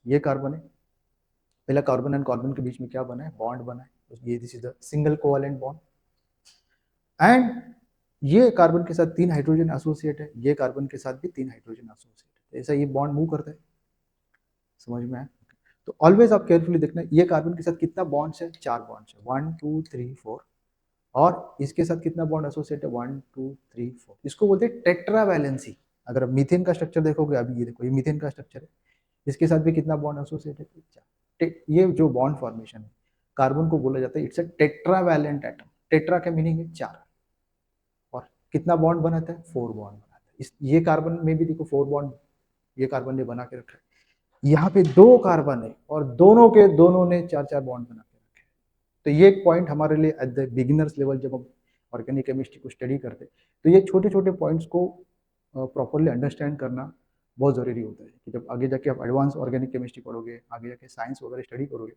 ये कार्बन है, पहला कार्बन एंड कार्बन के बीच में क्या बना है, बॉन्ड बना है, तो ये this is the single covalent bond, and ये कार्बन के साथ 3 हाइड्रोजन एसोसिएट है, ये कार्बन के साथ भी 3 हाइड्रोजन एसोसिएट है, तो ऐसा ये बॉन्ड मूव करता है, समझ में आया। तो ऑलवेज आप केयरफुली देखना, ये कार्बन के साथ कितना बॉन्ड्स है, 4 बॉन्ड्स है, 1 2 3 4, और इसके साथ कितना बॉन्ड एसोसिएट है, 1 2 3 4, इसको बोलते हैं टेट्रा वैलेंसी। अगर आप मीथेन का स्ट्रक्चर देखोगे, अभी ये देखो, ये मीथेन का स्ट्रक्चर है, इसके साथ भी कितना बॉन्ड एसोसिएट है, 4। ये जो बॉन्ड फॉर्मेशन है कार्बन को बोला जाता है it's a tetravalent atom, tetra का मीनिंग है 4, और कितना बॉन्ड बनाता है, 4 बॉन्ड बनाता है। इस ये कार्बन में भी देखो 4 बॉन्ड ये कार्बन ने बना के रखा है, यहाँ पे 2 कार्बन है और दोनों के दोनों ने 4 बॉन्ड बना के रखे हैं। तो ये एक पॉइंट हमारे लिए एट द बिगिनर्स लेवल, जब हम ऑर्गेनिक केमिस्ट्री को स्टडी करते हैं, तो ये छोटे छोटे पॉइंट्स को प्रॉपरली अंडरस्टैंड करना बहुत ज़रूरी होता है, कि जब आगे जाके आप एडवांस ऑर्गेनिक केमिस्ट्री पढ़ोगे, आगे जाके साइंस वगैरह स्टडी करोगे,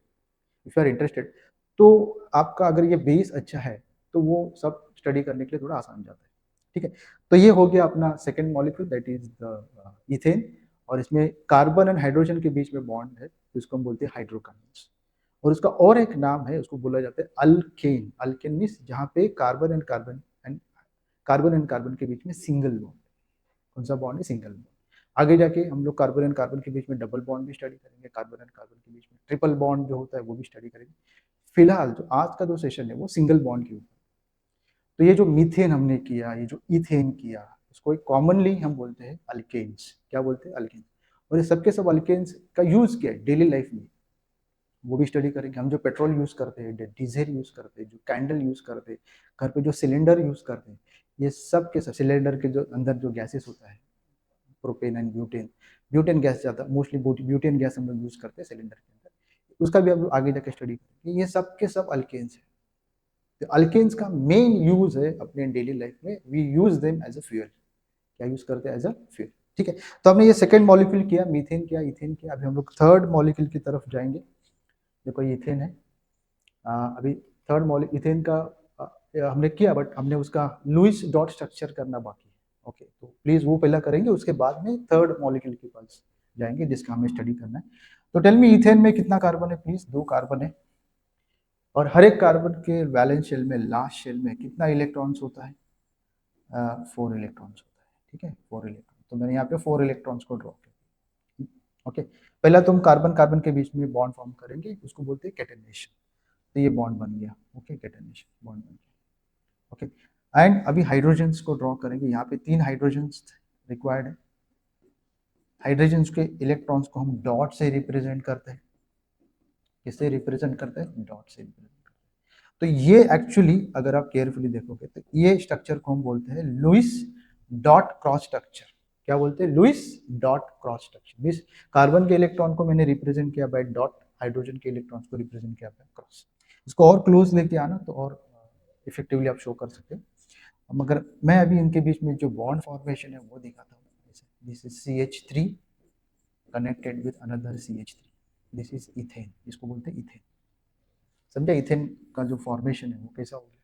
इफ यू आर इंटरेस्टेड, तो आपका अगर ये बेस अच्छा है तो वो सब स्टडी करने के लिए थोड़ा आसान हो जाता है। ठीक है, तो ये हो गया अपना second molecule, that is the ethane, और इसमें कार्बन एंड हाइड्रोजन के बीच में बॉन्ड है, तो इसको हम बोलते हैं हाइड्रोकार्बन्स, और उसका और एक नाम है, उसको बोला जाता है अल्केन। अल्केन मीन्स जहाँ पे कार्बन एंड कार्बन के बीच में सिंगल बॉन्ड, कौन सा बॉन्ड है, सिंगल बॉन्ड। आगे जाके हम लोग कार्बन एंड कार्बन के बीच में डबल बॉन्ड भी स्टडी करेंगे, कार्बन एंड कार्बन के बीच में ट्रिपल बॉन्ड जो होता है वो भी स्टडी करेंगे। फिलहाल जो आज का जो सेशन है वो सिंगल बॉन्ड के ऊपर। तो ये जो मीथेन हमने किया, ये जो इथेन किया, इसको एक कॉमनली हम बोलते हैं अल्केन्स। क्या बोलते हैं, अल्केन्स। और ये सबके सब अल्केन्स का यूज किया है डेली लाइफ में, वो भी स्टडी करेंगे। हम जो पेट्रोल यूज करते हैं, डीजल यूज करते हैं, जो कैंडल यूज करते हैं, घर पे जो सिलेंडर यूज करते हैं, ये सब के सब सिलेंडर के जो अंदर जो गैसेस होता है, propane and butane, butane gas ज़्यादा मोस्टली ब्यूटेन गैस हम लोग यूज करते हैं सिलेंडर के अंदर, उसका भी हम लोग आगे जाके स्टडी करेंगे। ये सब के सब अल्केन्स है। तो अल्केन्स का मेन यूज है अपने डेली लाइफ में, we use them as a fuel. क्या यूज करते हैं, एज अ फ्यूल। ठीक है, तो हमने ये सेकेंड मॉलिक्यूल किया, मीथेन किया, इथेन किया, अभी हम लोग थर्ड मॉलिक्यूल की तरफ जाएंगे। देखो ये इथेन है, अभी थर्ड मॉलिक्यूल इथेन का हमने किया, बट हमने उसका लुईस डॉट स्ट्रक्चर करना बाकी है। ओके, तो प्लीज वो पहला करेंगे, उसके बाद में थर्ड मॉलिक्यूल के पास जाएंगे जिसका हमें स्टडी करना है। तो टेल मी, इथेन में कितना कार्बन है प्लीज, 2 कार्बन है, और हर एक कार्बन के वैलेंस शेल में, लास्ट शेल में कितना इलेक्ट्रॉन्स होता है, 4 इलेक्ट्रॉन्स होता है। ठीक है, 4 इलेक्ट्रॉन, तो मैंने यहाँ पे 4 इलेक्ट्रॉन्स को ड्रॉ किया। ओके, पहला तुम कार्बन कार्बन के बीच में बॉन्ड फॉर्म करेंगे, उसको बोलते हैं कैटेनेशन। तो ये बॉन्ड बन गया, ओके, कैटेनेशन बॉन्ड बन गया। ओके, एंड अभी हाइड्रोजन्स को ड्रॉ करेंगे, यहाँ पे 3 हाइड्रोजन्स रिक्वायर्ड है। हाइड्रोजन के इलेक्ट्रॉन्स को हम डॉट से रिप्रेजेंट करते हैं। किससे रिप्रेजेंट करते हैं? डॉट से रिप्रेजेंट करते हैं। तो ये एक्चुअली अगर आप केयरफुली देखोगे तो ये स्ट्रक्चर को हम बोलते हैं लुईस डॉट क्रॉस स्ट्रक्चर। क्या बोलते हैं? Lewis dot cross structure. Means carbon के इलेक्ट्रॉन को मैंने रिप्रेजेंट किया बाय डॉट, हाइड्रोजन के इलेक्ट्रॉन्स को रिप्रेजेंट किया बाय क्रॉस। इसको और क्लोज लेके आना तो और इफेक्टिवली आप शो कर सकते हो। मगर मैं अभी इनके बीच में जो बॉन्ड फॉर्मेशन है वो दिखाता हूँ। This is CH3 connected with another CH3, this is ethane, इसको बोलते हैं इथेन। समझा इथेन का जो फॉर्मेशन है वो कैसा होगा?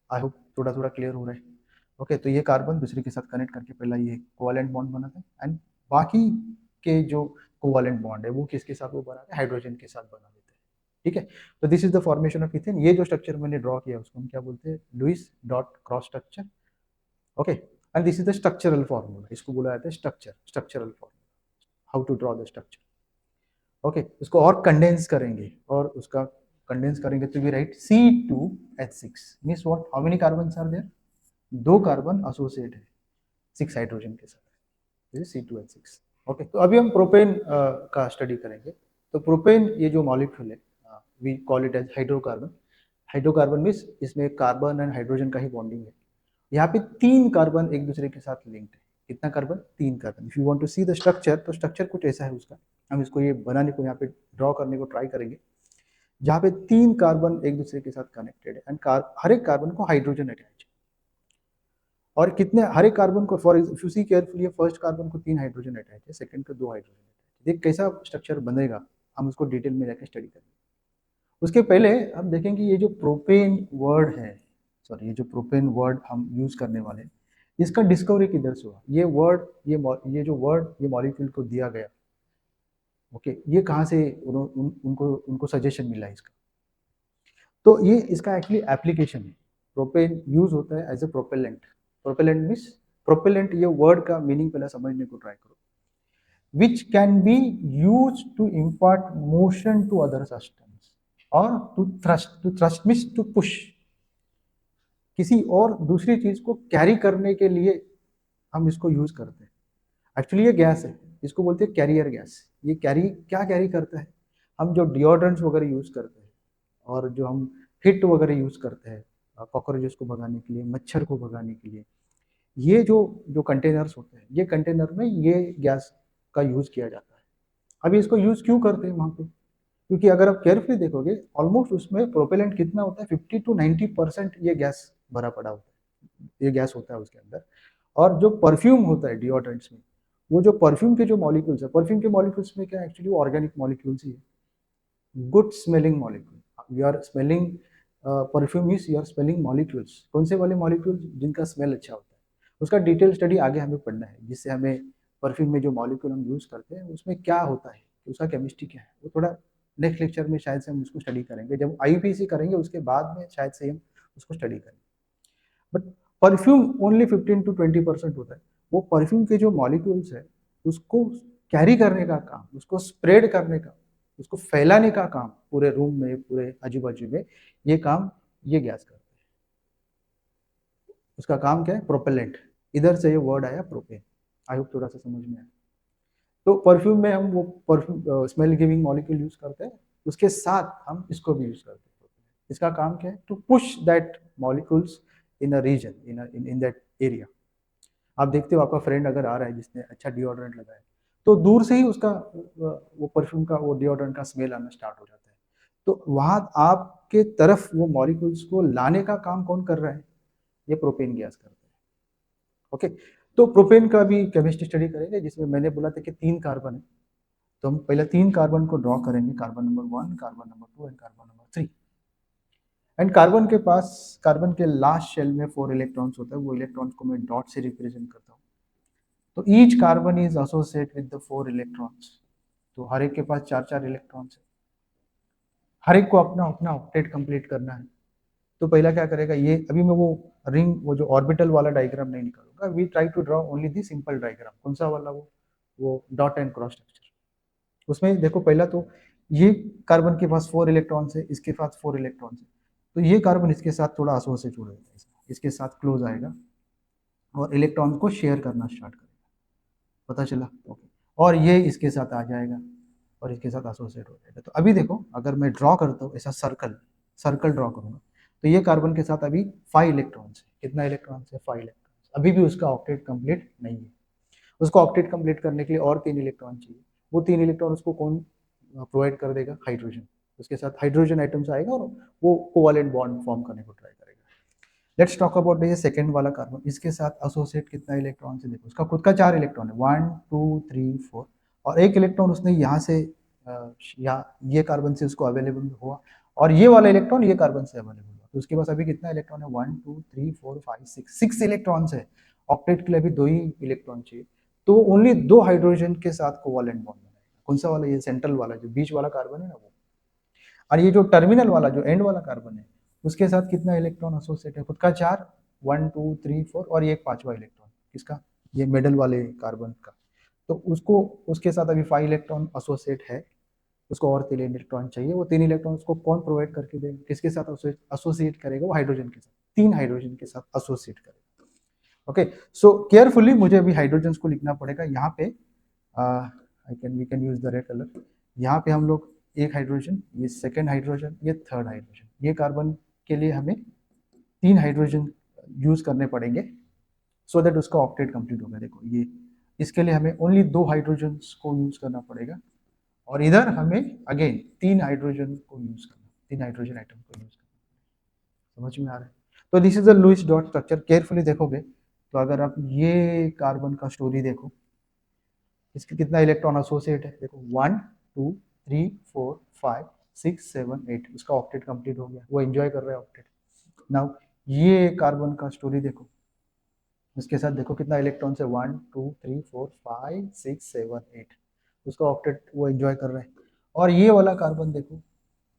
आई होप थोड़ा थोड़ा क्लियर हो रहा है। ओके, तो ये कार्बन दूसरे के साथ कनेक्ट करके पहला ये कोवैलेंट बॉन्ड बनाता है एंड बाकी के जो कोवैलेंट बॉन्ड है वो किसके साथ वो बनाते हैं? हाइड्रोजन के साथ बना देते हैं। ठीक है, तो this is the formation of ethane. ये जो स्ट्रक्चर मैंने ड्रॉ किया उसको हम क्या बोलते हैं? Lewis dot cross structure. Okay, and this is the structural formula, इसको बोला जाता है structural formula, how to draw the structure. Okay, उसको और कंडेंस करेंगे और उसका कंडेंस करेंगे तो we write C2H6 means what? How many carbons are there? दो कार्बन एसोसिएट है 6 हाइड्रोजन के साथ, दिस इज C2H6। ओके, तो अभी हम प्रोपेन का स्टडी करेंगे। तो प्रोपेन ये जो मॉलिक्यूल है we call it as hydrocarbon. Hydrocarbon means इसमें कार्बन एंड हाइड्रोजन का ही बॉन्डिंग है। यहाँ पे तीन कार्बन एक दूसरे के साथ लिंक्ड है। कितना कार्बन? तीन carbon. If you want to see the structure, तो स्ट्रक्चर कुछ ऐसा है उसका। हम इसको ये बनाने को यहाँ पे ड्रॉ करने को ट्राई करेंगे, जहाँ पे तीन कार्बन एक दूसरे के साथ कनेक्टेड है एंड हर एक कार्बन को हाइड्रोजन अटैच है। और कितने हर एक कार्बन को, for if you see carefully, first carbon को तीन हाइड्रोजन अटैच है, सेकंड को दो हाइड्रोजन अटैच है। देख कैसा स्ट्रक्चर बनेगा, हम उसको डिटेल में जाकर स्टडी करेंगे। उसके पहले हम देखेंगे ये जो प्रोपेन वर्ड है, सॉरी ये जो प्रोपेन वर्ड हम यूज करने वाले हैं, इसका डिस्कवरी किधर से हुआ? ये वर्ड, ये जो वर्ड ये मॉलिक्यूल को दिया गया, ओके, ये कहाँ से उनको सजेशन मिला इसका? तो ये इसका एक्चुअली एप्लीकेशन है। प्रोपेन यूज होता है as a propellant. Propellant means, propellant ये वर्ड का मीनिंग पहले समझने को ट्राई करो। Which can be use to impart motion to other substance और to thrust means to push, किसी और दूसरी चीज को कैरी करने के लिए हम इसको यूज करते हैं। एक्चुअली ये गैस है, इसको बोलते हैं कैरियर गैस। ये क्या कैरी करता है? हम जो डिओड्रेंट्स वगैरह यूज करते हैं और जो हम हिट वगैरह यूज करते हैं कॉकरोचेस को भगाने के लिए, मच्छर को भगाने के लिए, ये जो जो कंटेनर्स होते हैं, ये कंटेनर में ये गैस का यूज किया जाता है। अभी इसको यूज क्यों करते हैं वहां पे? क्योंकि अगर आप केयरफुली देखोगे ऑलमोस्ट उसमें प्रोपेलेंट कितना होता है, 50 to 90% ये गैस भरा पड़ा होता है, ये गैस होता है उसके अंदर। और जो परफ्यूम होता है डिओड्रेंट्स में, वो जो परफ्यूम के जो मॉलिक्यूल्स है, परफ्यूम के मॉलिक्यूल्स में क्या एक्चुअली ऑर्गेनिक मॉलिक्यूल्स ही है, good smelling molecule. You are smelling perfume is, you are smelling molecules. कौन से वाले मॉलिक्यूल्स? जिनका स्मेल अच्छा होता है। उसका डिटेल स्टडी आगे हमें पढ़ना है, जिससे हमें परफ्यूम में जो मॉलिक्यूल हम यूज करते हैं उसमें क्या होता है, उसका केमिस्ट्री क्या है, वो थोड़ा नेक्स्ट लेक्चर में शायद से हम उसको स्टडी करेंगे। जब IUPAC करेंगे उसके बाद में शायद से हम उसको स्टडी करेंगे। बट परफ्यूम ओनली 15 to 20% होता है। वो परफ्यूम के जो मॉलिक्यूल्स है उसको कैरी करने का काम, उसको स्प्रेड करने का, उसको फैलाने का काम पूरे रूम में, पूरे आजू बाजू में, ये काम ये गैस करता है। उसका काम क्या है? प्रोपेलेंट। इधर से ये वर्ड आया प्रोपेन। आई होप थोड़ा सा समझ में आया। तो परफ्यूम में हम वो perfume smell giving molecule use करते हैं, उसके साथ हम इसको भी यूज करते हैं। इसका काम क्या है? To push that molecules in a region, in that area. आप देखते हो आपका फ्रेंड अगर आ रहा है जिसने अच्छा डिओड्रेंट लगाया, तो दूर से ही उसका वो परफ्यूम का, वो डिओड्रेंट का स्मेल आना स्टार्ट हो जाता है। तो वहां आपके तरफ वो मॉलिक्यूल्स को लाने का काम कौन कर रहा है? ये प्रोपेन गैस करता है। ओके, तो प्रोपेन का भी केमिस्ट्री स्टडी करेंगे, जिसमें मैंने बोला था कि तीन कार्बन है। तो हम पहले तीन कार्बन को ड्रॉ करेंगे, carbon number 1, carbon number 2 and carbon number 3। And carbon के पास, कार्बन के लास्ट शेल में 4 इलेक्ट्रॉन्स होता है, वो इलेक्ट्रॉन्स को मैं डॉट से रिप्रेजेंट करता हूँ। तो each carbon is associate with the 4 electrons. तो हर एक के पास चार चार इलेक्ट्रॉन्स है, हर एक को अपना अपना ऑक्टेट कंप्लीट करना है। तो पहला क्या करेगा ये, अभी मैं वो रिंग, वो जो ऑर्बिटल वाला डायग्राम नहीं निकालूंगा, we try to draw only the simple diagram. कौन सा वाला? वो डॉट एंड क्रॉस स्ट्रक्चर। उसमें देखो पहला तो ये कार्बन के पास 4 इलेक्ट्रॉन्स है, इसके पास 4 इलेक्ट्रॉन्स है, तो ये कार्बन इसके साथ थोड़ा एसोसिएट हो जाएगा, इसके साथ क्लोज आएगा और इलेक्ट्रॉन को शेयर करना स्टार्ट करेगा। पता चला? ओके। और ये इसके साथ आ जाएगा और इसके साथ एसोसिएट हो जाएगा। तो अभी देखो, अगर मैं ड्रॉ करता हूँ ऐसा सर्कल, सर्कल ड्रॉ करूँगा, तो ये कार्बन के साथ अभी 5 इलेक्ट्रॉन्स है। कितना इलेक्ट्रॉन्स है? 5 इलेक्ट्रॉन्स। अभी भी उसका ऑक्टेट कंप्लीट नहीं है। उसको ऑक्टेट कंप्लीट करने के लिए और 3 इलेक्ट्रॉन चाहिए। वो 3 इलेक्ट्रॉन उसको कौन प्रोवाइड कर देगा? हाइड्रोजन। उसके साथ हाइड्रोजन आइटम्स आएगा और वो कोवैलेंट बॉन्ड फॉर्म करने को ट्राई करेगा। लेट्स टॉक अबाउट ये सेकंड वाला कार्बन। इसके साथ एसोसिएट कितना इलेक्ट्रॉन से देखो, उसका खुद का 4 इलेक्ट्रॉन है, 1 2 3 4, और एक इलेक्ट्रॉन उसने यहाँ से यहाँ ये कार्बन से उसको अवेलेबल हुआ, और ये वाला इलेक्ट्रॉन ये कार्बन से अवेलेबल हुआ। तो उसके पास अभी कितना इलेक्ट्रॉन है? 1 2 3 4 5 6 इलेक्ट्रॉन्स है। ऑक्टेट के लिए अभी 2 ही इलेक्ट्रॉन चाहिए। तो ओनली 2 हाइड्रोजन के साथ कोवैलेंट बॉन्ड बनाएगा। कौन सा वाला? ये सेंट्रल वाला जो बीच वाला कार्बन है ना, वो। और ये जो टर्मिनल वाला जो एंड वाला कार्बन है, उसके साथ कितना इलेक्ट्रॉन एसोसिएट है? खुद का 4, 1 2 3 4, और ये एक पांचवा इलेक्ट्रॉन किसका? ये मिडल वाले कार्बन का। तो उसको, उसके साथ अभी 5 इलेक्ट्रॉन एसोसिएट है। उसको और 3 इलेक्ट्रॉन चाहिए। वो 3 इलेक्ट्रॉन उसको कौन प्रोवाइड करके देगा? किसके साथ एसोसिएट करेगा? वो हाइड्रोजन के साथ, 3 हाइड्रोजन के साथ एसोसिएट करेगा। ओके, सो केयरफुली मुझे अभी हाइड्रोजन को लिखना पड़ेगा। यहाँ पे we can use the red colour. यहाँ पे हम लोग एक हाइड्रोजन, ये सेकेंड हाइड्रोजन, ये थर्ड हाइड्रोजन, ये कार्बन के लिए हमें 3 हाइड्रोजन यूज करने पड़ेंगे सो दैट उसका ऑक्टेट कंप्लीट होगा। देखो ये, इसके लिए हमें ओनली 2 हाइड्रोजन को यूज करना पड़ेगा, और इधर हमें अगेन 3 हाइड्रोजन को यूज करना, 3 हाइड्रोजन आइटम को यूज करना। समझ में आ रहा है? तो this is the Lewis dot structure. Carefully देखोगे तो अगर आप ये कार्बन का स्टोरी देखो, इसके कितना इलेक्ट्रॉन एसोसिएट है? देखो 1 2 3 4 5 6 7 8, उसका ऑक्टेट कंप्लीट हो गया। वो एंजॉय कर रहा है ऑक्टेट। नाउ ये कार्बन का स्टोरी देखो, उसके साथ देखो कितना इलेक्ट्रॉन है? 1 2 3 4 5 6 7 8, उसका ऑक्टेट वो एंजॉय कर रहा है। और ये वाला कार्बन देखो,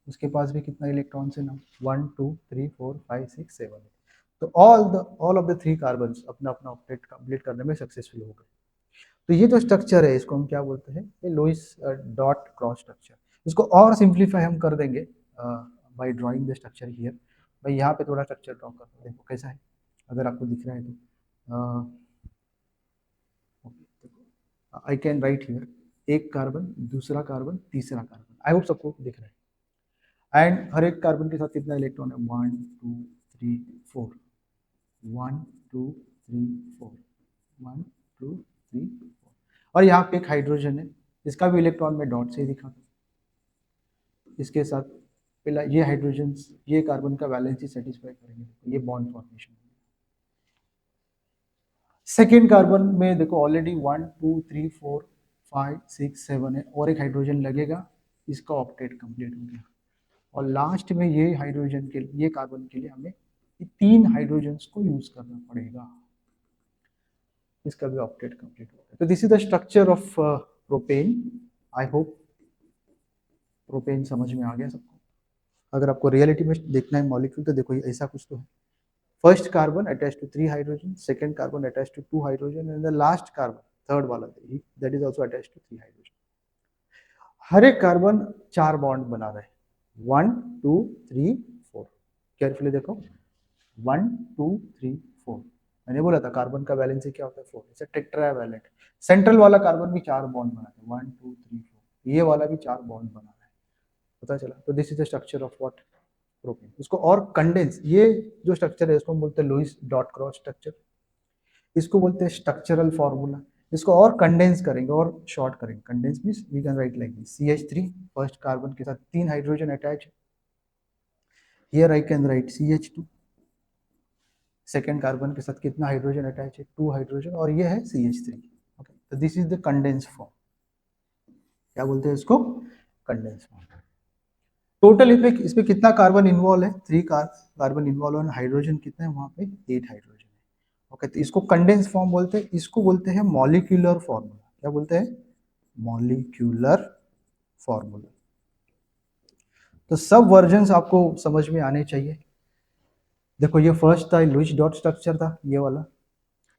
उसके पास भी कितना इलेक्ट्रॉन है ना? 1 2 3 4 5 6 7 8। तो ऑल ऑफ द 3 कार्बन अपना अपना ऑक्टेट कंप्लीट करने में सक्सेसफुल हो गए। तो ये जो स्ट्रक्चर है इसको हम क्या बोलते हैं? ये लुईस डॉट क्रॉस स्ट्रक्चर। इसको और सिंप्लीफाई हम कर देंगे by drawing the structure here. मैं यहाँ पे थोड़ा स्ट्रक्चर ड्रॉ करता हूँ, देखो कैसा है, अगर आपको दिख रहा है तो आई कैन राइट हियर, एक कार्बन, दूसरा कार्बन, तीसरा कार्बन। आई होप सबको दिख रहा है। एंड हर एक कार्बन के साथ कितना इलेक्ट्रॉन है? 1 2 3 4, 1 2 3 4, 1 2 3 4, और यहाँ पे एक हाइड्रोजन है, इसका भी इलेक्ट्रॉन में डॉट से ही दिखा दूं। इसके साथ पहला ये हाइड्रोजन, ये कार्बन का वैलेंसी सेटिस्फाई करेंगे, ये बॉन्ड फॉर्मेशन। सेकेंड कार्बन में देखो ऑलरेडी 1 2 3 4 5 6 7 है, और एक हाइड्रोजन लगेगा, इसका ऑक्टेट कंप्लीट हो गया। और लास्ट में ये हाइड्रोजन के, ये कार्बन के लिए हमें 3 हाइड्रोजन को यूज करना पड़ेगा, इसका भी ऑक्टेट कंप्लीट हो गया। तो this is the structure of propane. I hope propane समझ में आ गया सबको। अगर आपको रियलिटी में देखना है मॉलिक्यूल, तो देखो ऐसा कुछ तो है। First carbon attach to 3 hydrogen, second carbon attach to 2 hydrogen, and the last carbon, third वाला, that is also attach to 3 hydrogen. हर एक कार्बन 4 बॉन्ड बना रहे हैं, 1 2 3 4। केयरफुली देखो, 1 2 3 4। मैंने बोला था कार्बन का वैलेंसी क्या होता है? 4। It's tetravalent. सेंट्रल वाला कार्बन भी 4 बॉन्ड बनाते हैं, 1 2 3 4। ये वाला भी 4 बॉन्ड बना रहा है। पता चला? तो this is the structure of what? Propane. उसको और कंडेंस, ये जो स्ट्रक्चर है इसको बोलते हैं लुईस डॉट क्रॉस स्ट्रक्चर। इसको बोलते हैं स्ट्रक्चरल फॉर्मूला। इसको और कंडेंस करेंगे और शॉर्ट करेंगे। Condense means we can write like this, CH3 first carbon के साथ 3 हाइड्रोजन अटैच है। Here I can write CH2। Second carbon के साथ कितना हाइड्रोजन अटैच है? 2 हाइड्रोजन, और ये है CH3। ओके, तो this is the condense form. क्या बोलते हैं इसको? Condense form. टोटल इसमें कितना कार्बन इन्वॉल्व है? 3 कार्बन इन्वॉल्व है। हाइड्रोजन कितने हैं वहां पे? 8 हाइड्रोजन है। ओके, तो इसको कंडेंस फॉर्म बोलते हैं। इसको बोलते हैं मॉलिक्यूलर फॉर्मूला। क्या बोलते हैं? Molecular formula. तो सब वर्जन्स आपको समझ में आने चाहिए। देखो ये फर्स्ट था, लुईस डॉट स्ट्रक्चर था ये वाला,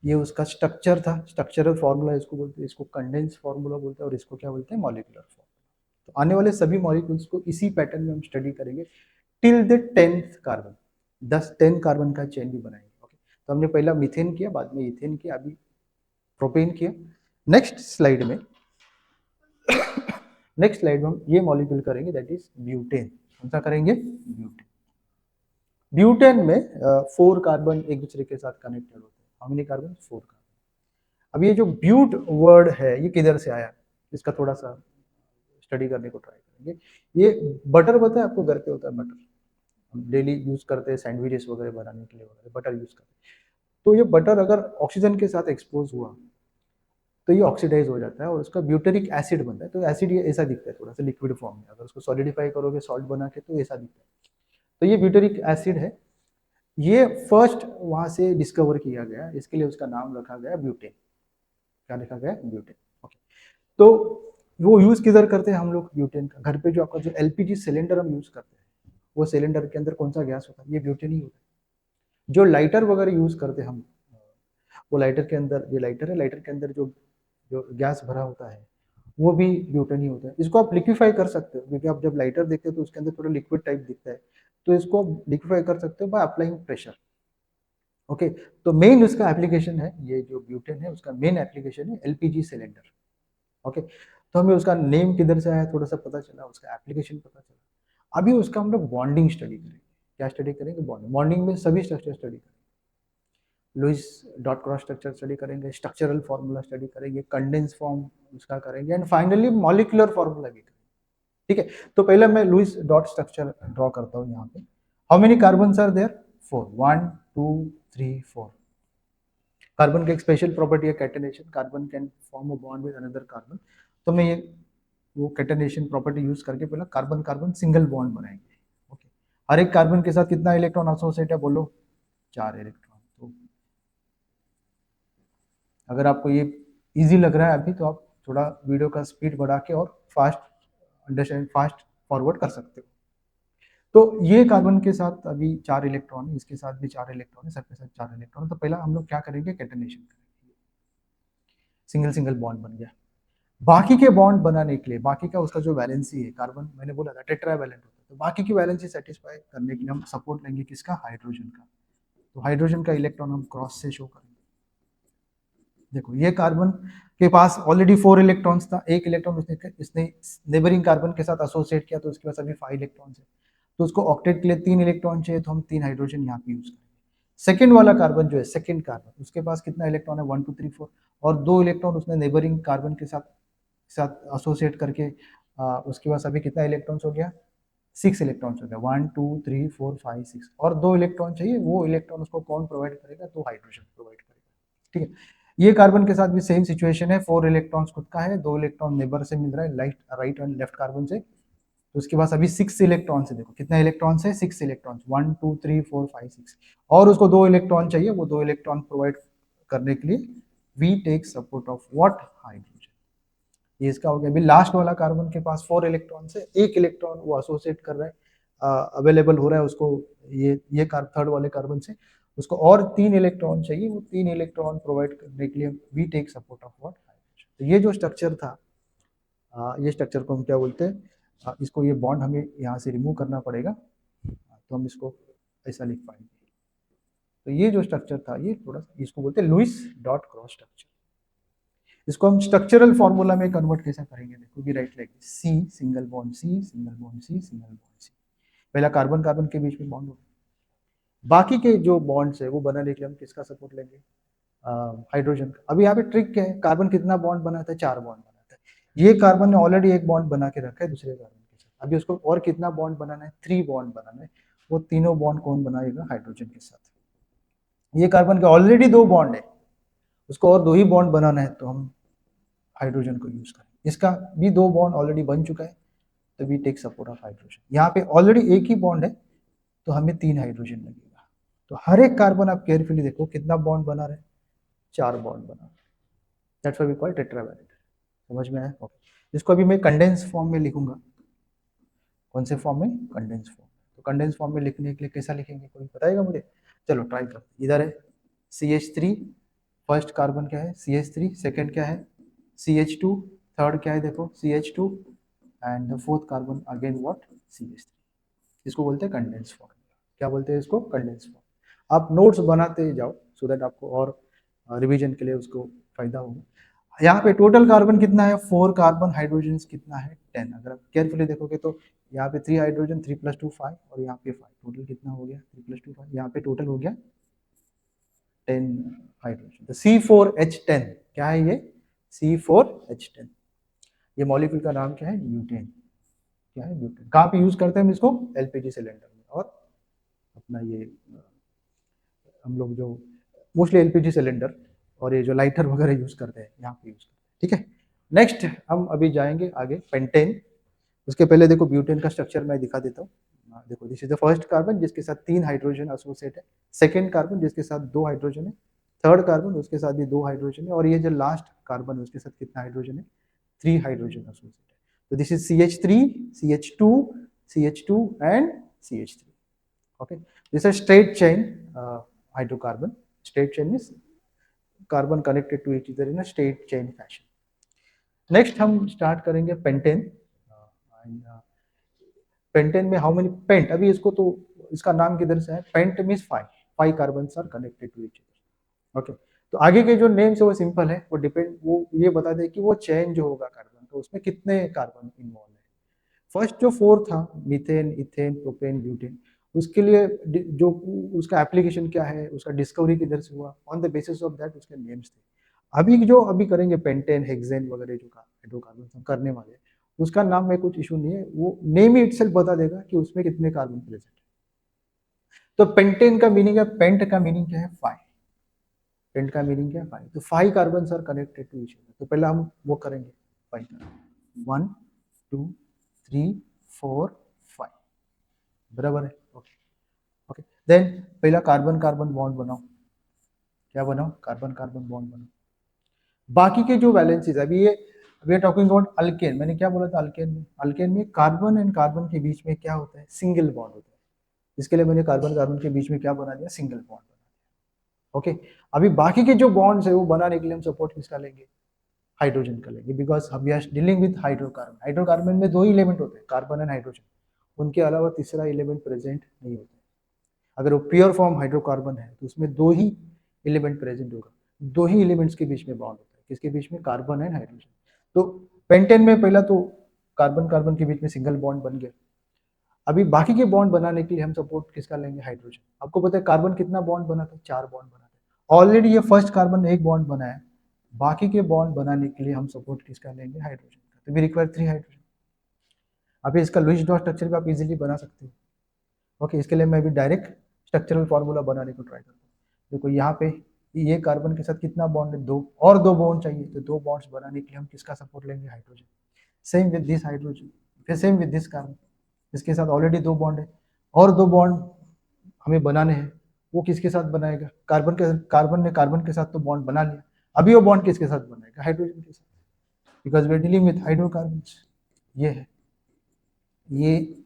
ये उसका स्ट्रक्चर था, स्ट्रक्चरल फॉर्मूला इसको बोलते हैं, इसको कंडेंस फॉर्मूला बोलते हैं, और इसको क्या बोलते हैं? Molecular formula. तो आने वाले सभी मॉलिक्यूल्स को इसी पैटर्न में हम स्टडी करेंगे till the 10th carbon. 10 carbon का चेन भी बनाएंगे। ओके, तो हमने पहला मीथेन किया, बाद में इथेन किया, अभी प्रोपेन किया। नेक्स्ट स्लाइड में नेक्स्ट स्लाइड में हम ये मॉलिक्यूल करेंगे, दैट इज ब्यूटेन। कौन सा करेंगे? ब्यूटेन। ब्यूटेन में 4 कार्बन एक दूसरे के साथ कनेक्टेड होते हैं। How many carbon? 4 कार्बन। अब ये जो ब्यूट वर्ड है ये किधर से आया, इसका थोड़ा सा स्टडी करने को ट्राई करेंगे। ये बटर पता है आपको, घर पे होता है बटर, हम डेली यूज करते हैं सैंडविचेस वगैरह बनाने के लिए वगैरह, बटर यूज करते हैं। तो ये बटर अगर ऑक्सीजन के साथ एक्सपोज हुआ तो ये ऑक्सीडाइज हो जाता है और उसका ब्यूटेरिक एसिड बनता है। तो एसिड ये ऐसा दिखता है थोड़ा सा लिक्विड फॉर्म में, अगर उसको सॉलिडिफाई करोगे सॉल्ट बना के तो ऐसा दिखता है। तो ये ब्यूटेरिक एसिड है, ये फर्स्ट वहां से डिस्कवर किया गया, इसके लिए उसका नाम रखा गया ब्यूटेन। क्या लिखा गया? ब्यूटेन। ओके। तो वो यूज किधर करते हैं हम लोग ब्यूटेन का? घर पे जो आपका जो एलपीजी सिलेंडर हम यूज करते हैं, वो सिलेंडर के अंदर कौन सा गैस होता है? ये ब्यूटेन ही होता है। जो लाइटर वगैरह यूज करते हैं हम, वो लाइटर के अंदर, ये लाइटर है, लाइटर के अंदर जो जो गैस भरा होता है वो भी ब्यूटेन ही होता है। इसको आप लिक्विफाई कर सकते हो, क्योंकि आप जब लाइटर देखते हो तो उसके अंदर थोड़ा लिक्विड टाइप दिखता है, तो इसको लिक्विफाई कर सकते हो बाय अप्लाइंग प्रेशर। ओके। तो मेन उसका एप्लीकेशन है, ये जो ब्यूटेन है उसका मेन एप्लीकेशन है एलपीजी सिलेंडर। ओके। तो हमें उसका नेम किधर से आया थोड़ा सा पता चला, उसका एप्लीकेशन पता चला। अभी उसका हम लोग बॉन्डिंग स्टडी करेंगे। क्या स्टडी करेंगे? बॉन्डिंग। बॉन्डिंग में सभी स्ट्रक्चर स्टडी करेंगे। Louis dot cross structure study करेंगे, स्ट्रक्चरल फार्मूला स्टडी करेंगे, कंडेंस फॉर्म उसका करेंगे, एंड फाइनली मॉलिक्यूलर फार्मूला भी करेंगे। ठीक है। तो पहले मैं लुइस डॉट स्ट्रक्चर ड्रॉ करता हूँ यहाँ पे। How many carbon are there? 4। 1 2 3 4। Carbon की एक स्पेशल प्रॉपर्टी है catenation, carbon can form a bond with another carbon. तो मैं ये वो कैटेनेशन प्रॉपर्टी यूज करके पहले कार्बन कार्बन सिंगल बॉन्ड बनाएंगे। ओके। हर एक कार्बन के साथ कितना इलेक्ट्रॉन एसोसिएट है बोलो? 4 इलेक्ट्रॉन। तो अगर आपको ये इजी लग रहा है अभी, तो आप थोड़ा वीडियो का स्पीड बढ़ा के और फास्ट अंडरस्टैंड फास्ट फॉरवर्ड कर सकते हो। तो ये कार्बन के साथ अभी 4 इलेक्ट्रॉन है, इसके साथ भी 4 इलेक्ट्रॉन है, सबके साथ 4 इलेक्ट्रॉन है। तो पहला हम लोग क्या करेंगे? कैटेनेशन करेंगे। सिंगल सिंगल बॉन्ड बन गया। बाकी के बॉन्ड बनाने के लिए, बाकी का उसका जो वैलेंसी है, कार्बन मैंने बोला था टेट्रावैलेंट होता है, तो बाकी की वैलेंसी सेटिस्फाई करने के लिए हम सपोर्ट लेंगे किसका? हाइड्रोजन का। तो हाइड्रोजन का इलेक्ट्रॉन हम क्रॉस से शो करेंगे। देखो ये कार्बन के पास ऑलरेडी 4 इलेक्ट्रॉन्स था, एक इलेक्ट्रॉन उसने इसने नेबरिंग कार्बन के साथ एसोसिएट किया, तो उसके पास अभी 5 इलेक्ट्रॉन्स है। तो उसको ऑक्टेट के लिए 3 इलेक्ट्रॉन चाहिए, तो हम 3 हाइड्रोजन यहाँ पे यूज करेंगे। सेकेंड वाला कार्बन जो है, सेकेंड कार्बन, उसके पास कितना इलेक्ट्रॉन है? 1 2 3 4, और 2 इलेक्ट्रॉन उसने नेबरिंग कार्बन के साथ एसोसिएट करके उसके पास अभी कितना इलेक्ट्रॉन्स हो गया? 6 इलेक्ट्रॉन्स हो गया। 1 2 3 4 5 6, और 2 इलेक्ट्रॉन चाहिए, वो इलेक्ट्रॉन उसको कौन प्रोवाइड करेगा? तो हाइड्रोजन प्रोवाइड करेगा। ठीक है। ये कार्बन के साथ भी सेम सिचुएशन है, 4 इलेक्ट्रॉन्स खुद का है, 2 इलेक्ट्रॉन नेबर से मिल रहा है, राइट एंड लेफ्ट कार्बन से। तो उसके पास अभी 6 इलेक्ट्रॉन्स है। देखो कितना इलेक्ट्रॉन्स है? 6 इलेक्ट्रॉन्स। 1 2 3 4 5 6, और उसको 2 इलेक्ट्रॉन चाहिए, वो 2 इलेक्ट्रॉन प्रोवाइड करने के लिए we take support of what? Hydrogen. ये इसका हो गया। अभी लास्ट वाला कार्बन के पास 4 इलेक्ट्रॉन है, एक इलेक्ट्रॉन वो एसोसिएट कर रहा है, अवेलेबल हो रहा है उसको, ये थर्ड वाले कार्बन से उसको और 3 इलेक्ट्रॉन चाहिए, वो 3 इलेक्ट्रॉन प्रोवाइड करने के लिए we take support of what? Hydrogen. तो ये जो स्ट्रक्चर था, ये स्ट्रक्चर को हम क्या बोलते हैं? इसको, ये बॉन्ड हमें यहाँ से रिमूव करना पड़ेगा, तो हम इसको ऐसा लिख पाएंगे। तो ये जो स्ट्रक्चर था, ये थोड़ा सा, इसको बोलते हैं लुइस डॉट क्रॉस स्ट्रक्चर। इसको हम स्ट्रक्चरल फॉर्मूला में कन्वर्ट कैसे करेंगे? देखो भी right like C single bond, C single bond, C single bond, C. पहला कार्बन कार्बन के बीच में बॉन्ड हो, बाकी के जो बॉन्ड्स है वो बनाने के लिए हम किसका सपोर्ट लेंगे? हाइड्रोजन का। अभी यहाँ पे ट्रिक क्या है? कार्बन कितना बॉन्ड बनाता है? 4 बॉन्ड बनाता है। ये कार्बन ने ऑलरेडी एक बॉन्ड बना के रखा है दूसरे कार्बन के साथ, अभी उसको और कितना बॉन्ड बनाना है? 3 बॉन्ड बनाना है। वो तीनों बॉन्ड कौन बनाएगा? हाइड्रोजन के साथ। ये कार्बन के ऑलरेडी 2 बॉन्ड है, उसको और 2 ही बॉन्ड बनाना है, तो हम हाइड्रोजन को यूज करें। इसका भी 2 बॉन्ड ऑलरेडी बन चुका है, तो we take support of hydrogen. यहाँ पे ऑलरेडी एक ही बॉन्ड है, तो हमें 3 हाइड्रोजन लगेगा। तो हर एक कार्बन आप केयरफुली देखो कितना बॉन्ड बना रहे हैं? 4 बॉन्ड बना रहे हैं। That's why we call tetravalent. समझ में आया? ओके। इसको अभी मैं कंडेंस फॉर्म में लिखूंगा। कौन से फॉर्म में? Condense form. तो कंडेंस फॉर्म में लिखने के लिए कैसा लिखेंगे, कोई बताएगा मुझे? चलो ट्राई करते। इधर है CH3, फर्स्ट कार्बन क्या है? CH3, सेकेंड क्या है? CH2, थर्ड क्या है? देखो CH2, and the fourth carbon again what? CH3। इसको बोलते हैं कंडेंस फॉर्म। क्या बोलते हैं इसको? Condense form. आप नोट्स बनाते जाओ, सो दैट आपको और रिवीजन के लिए उसको फायदा होगा। यहाँ पे टोटल कार्बन कितना है, 4 कार्बन, हाइड्रोजन कितना है 10। अगर आप केयरफुली देखोगे तो यहाँ पे 3 हाइड्रोजन, 3 + 2 5, और यहाँ पे 5, टोटल कितना हो गया 3 + 2 5, यहाँ पे टोटल हो गया 10 हाइड्रोजन। तो C4H10 क्या है ये, C4H10। ये मॉलिक्यूल का नाम क्या है, ब्यूटेन। क्या है, ब्यूटेन। कहाँ पे यूज करते हैं हम इसको, एलपीजी सिलेंडर में, और अपना ये हम लोग जो मोस्टली एलपीजी सिलेंडर और ये जो लाइटर वगैरह यूज करते हैं यहाँ पे यूज करते हैं, ठीक है। नेक्स्ट हम अभी जाएंगे आगे पेंटेन। उसके पहले देखो ब्यूटेन का स्ट्रक्चर मैं दिखा देता हूँ। देखो this is the first carbon जिसके साथ 3 हाइड्रोजन एसोसिएट है, सेकेंड कार्बन जिसके साथ 2 हाइड्रोजन है, थर्ड कार्बन उसके साथ भी 2 हाइड्रोजन है, और ये जो लास्ट कार्बन उसके साथ कितना हाइड्रोजन है, 3 हाइड्रोजन एसोसिएट है। तो this is CH3, CH2, CH2 and CH3। okay, this is a straight chain hydrocarbon. Straight chain means carbon connected to each other in a straight chain fashion. Next हम start करेंगे pentane. Pentane में how many pent, अभी इसको तो इसका नाम किधर से है, pent means 5 carbon are connected to each other. Okay, तो आगे के जो नेम्स है वो सिंपल है, वो डिपेंड, वो ये बता दे कि वो चेन जो होगा कार्बन का उसमें कितने कार्बन इन्वॉल्व है। फर्स्ट जो 4 था, मीथेन, इथेन, प्रोपेन, ब्यूटेन, उसके लिए जो उसका एप्लीकेशन क्या है, उसका डिस्कवरी किधर से हुआ, on the basis of that उसके नेम्स थे। अभी करेंगे पेंटेन, हेक्सेन वगैरह जो हाइड्रोकार्बन हम करने वाले हैं, उसका नाम में कुछ इशू नहीं है, वो नेम ही इटसेल्फ बता देगा कि उसमें कितने कार्बन प्रेजेंट है। तो पेंटेन का मीनिंग है, पेंट का मीनिंग क्या है, 5। पेंट का मीनिंग क्या है, 5। तो 5 carbon are connected to each other. तो पहले हम वो करेंगे 5 कार्बन, 1 2 3 4 5, बराबर है। ओके ओके, देन पहला कार्बन कार्बन बॉन्ड बनाओ, क्या बनाओ, कार्बन कार्बन बॉन्ड बनाओ। बाकी के जो वैलेंसीज, अभी ये we are talking about alkane, मैंने क्या बोला था, अल्केन में कार्बन एंड कार्बन के बीच में क्या होता है, सिंगल बॉन्ड होता है। इसके लिए मैंने कार्बन कार्बन के बीच में क्या बना दिया, सिंगल बॉन्ड बना दिया। ओके, अभी बाकी के जो बॉन्ड्स है वो बनाने के लिए हम सपोर्ट किसका लेंगे, हाइड्रोजन का लेंगे, because we are dealing with hydrocarbon. Hydrocarbon में 2 ही एलिमेंट होते हैं, कार्बन एंड हाइड्रोजन, उनके अलावा तीसरा एलिमेंट प्रेजेंट नहीं होता है। अगर वो प्योर फॉर्म हाइड्रोकार्बन है तो उसमें 2 ही एलिमेंट प्रेजेंट होगा, 2 ही एलिमेंट्स के बीच में बॉन्ड होता है, किसके बीच में, कार्बन एंड हाइड्रोजन। तो पेंटेन में पहला तो कार्बन कार्बन के बीच में सिंगल बॉन्ड बन गया। अभी बाकी के बॉन्ड बनाने के लिए हम सपोर्ट किसका लेंगे, हाइड्रोजन। आपको पता है कार्बन कितना बॉन्ड बना था, 4 बॉन्ड बना था। ऑलरेडी ये फर्स्ट कार्बन एक बॉन्ड बनाया, बाकी के बॉन्ड बनाने के लिए हम सपोर्ट किसका लेंगे, हाइड्रोजन का। तो वी रिक्वायर 3 हाइड्रोजन। अभी इसका लुईस डॉट स्ट्रक्चर भी आप इजीली बना सकते हो। ओके, इसके लिए मैं भी डायरेक्ट स्ट्रक्चरल फार्मूला बनाने को ट्राई करता हूँ। देखो यहाँ पे ये कार्बन के साथ कितना बॉन्ड है, 2, और 2 बॉन्ड चाहिए, तो 2 बॉन्ड्स बनाने के लिए हम किसका सपोर्ट लेंगे, hydrogen. Same with this hydrogen, फिर सेम विद दिस कार्बन, इसके साथ ऑलरेडी 2 बॉन्ड है, और 2 बॉन्ड हमें बनाने हैं। वो किसके साथ बनाएगा, कार्बन ने कार्बन के साथ तो बॉन्ड बना लिया, अभी वो बॉन्ड किसके साथ बनाएगा, हाइड्रोजन के साथ, because we are dealing with hydrocarbon. ये है, ये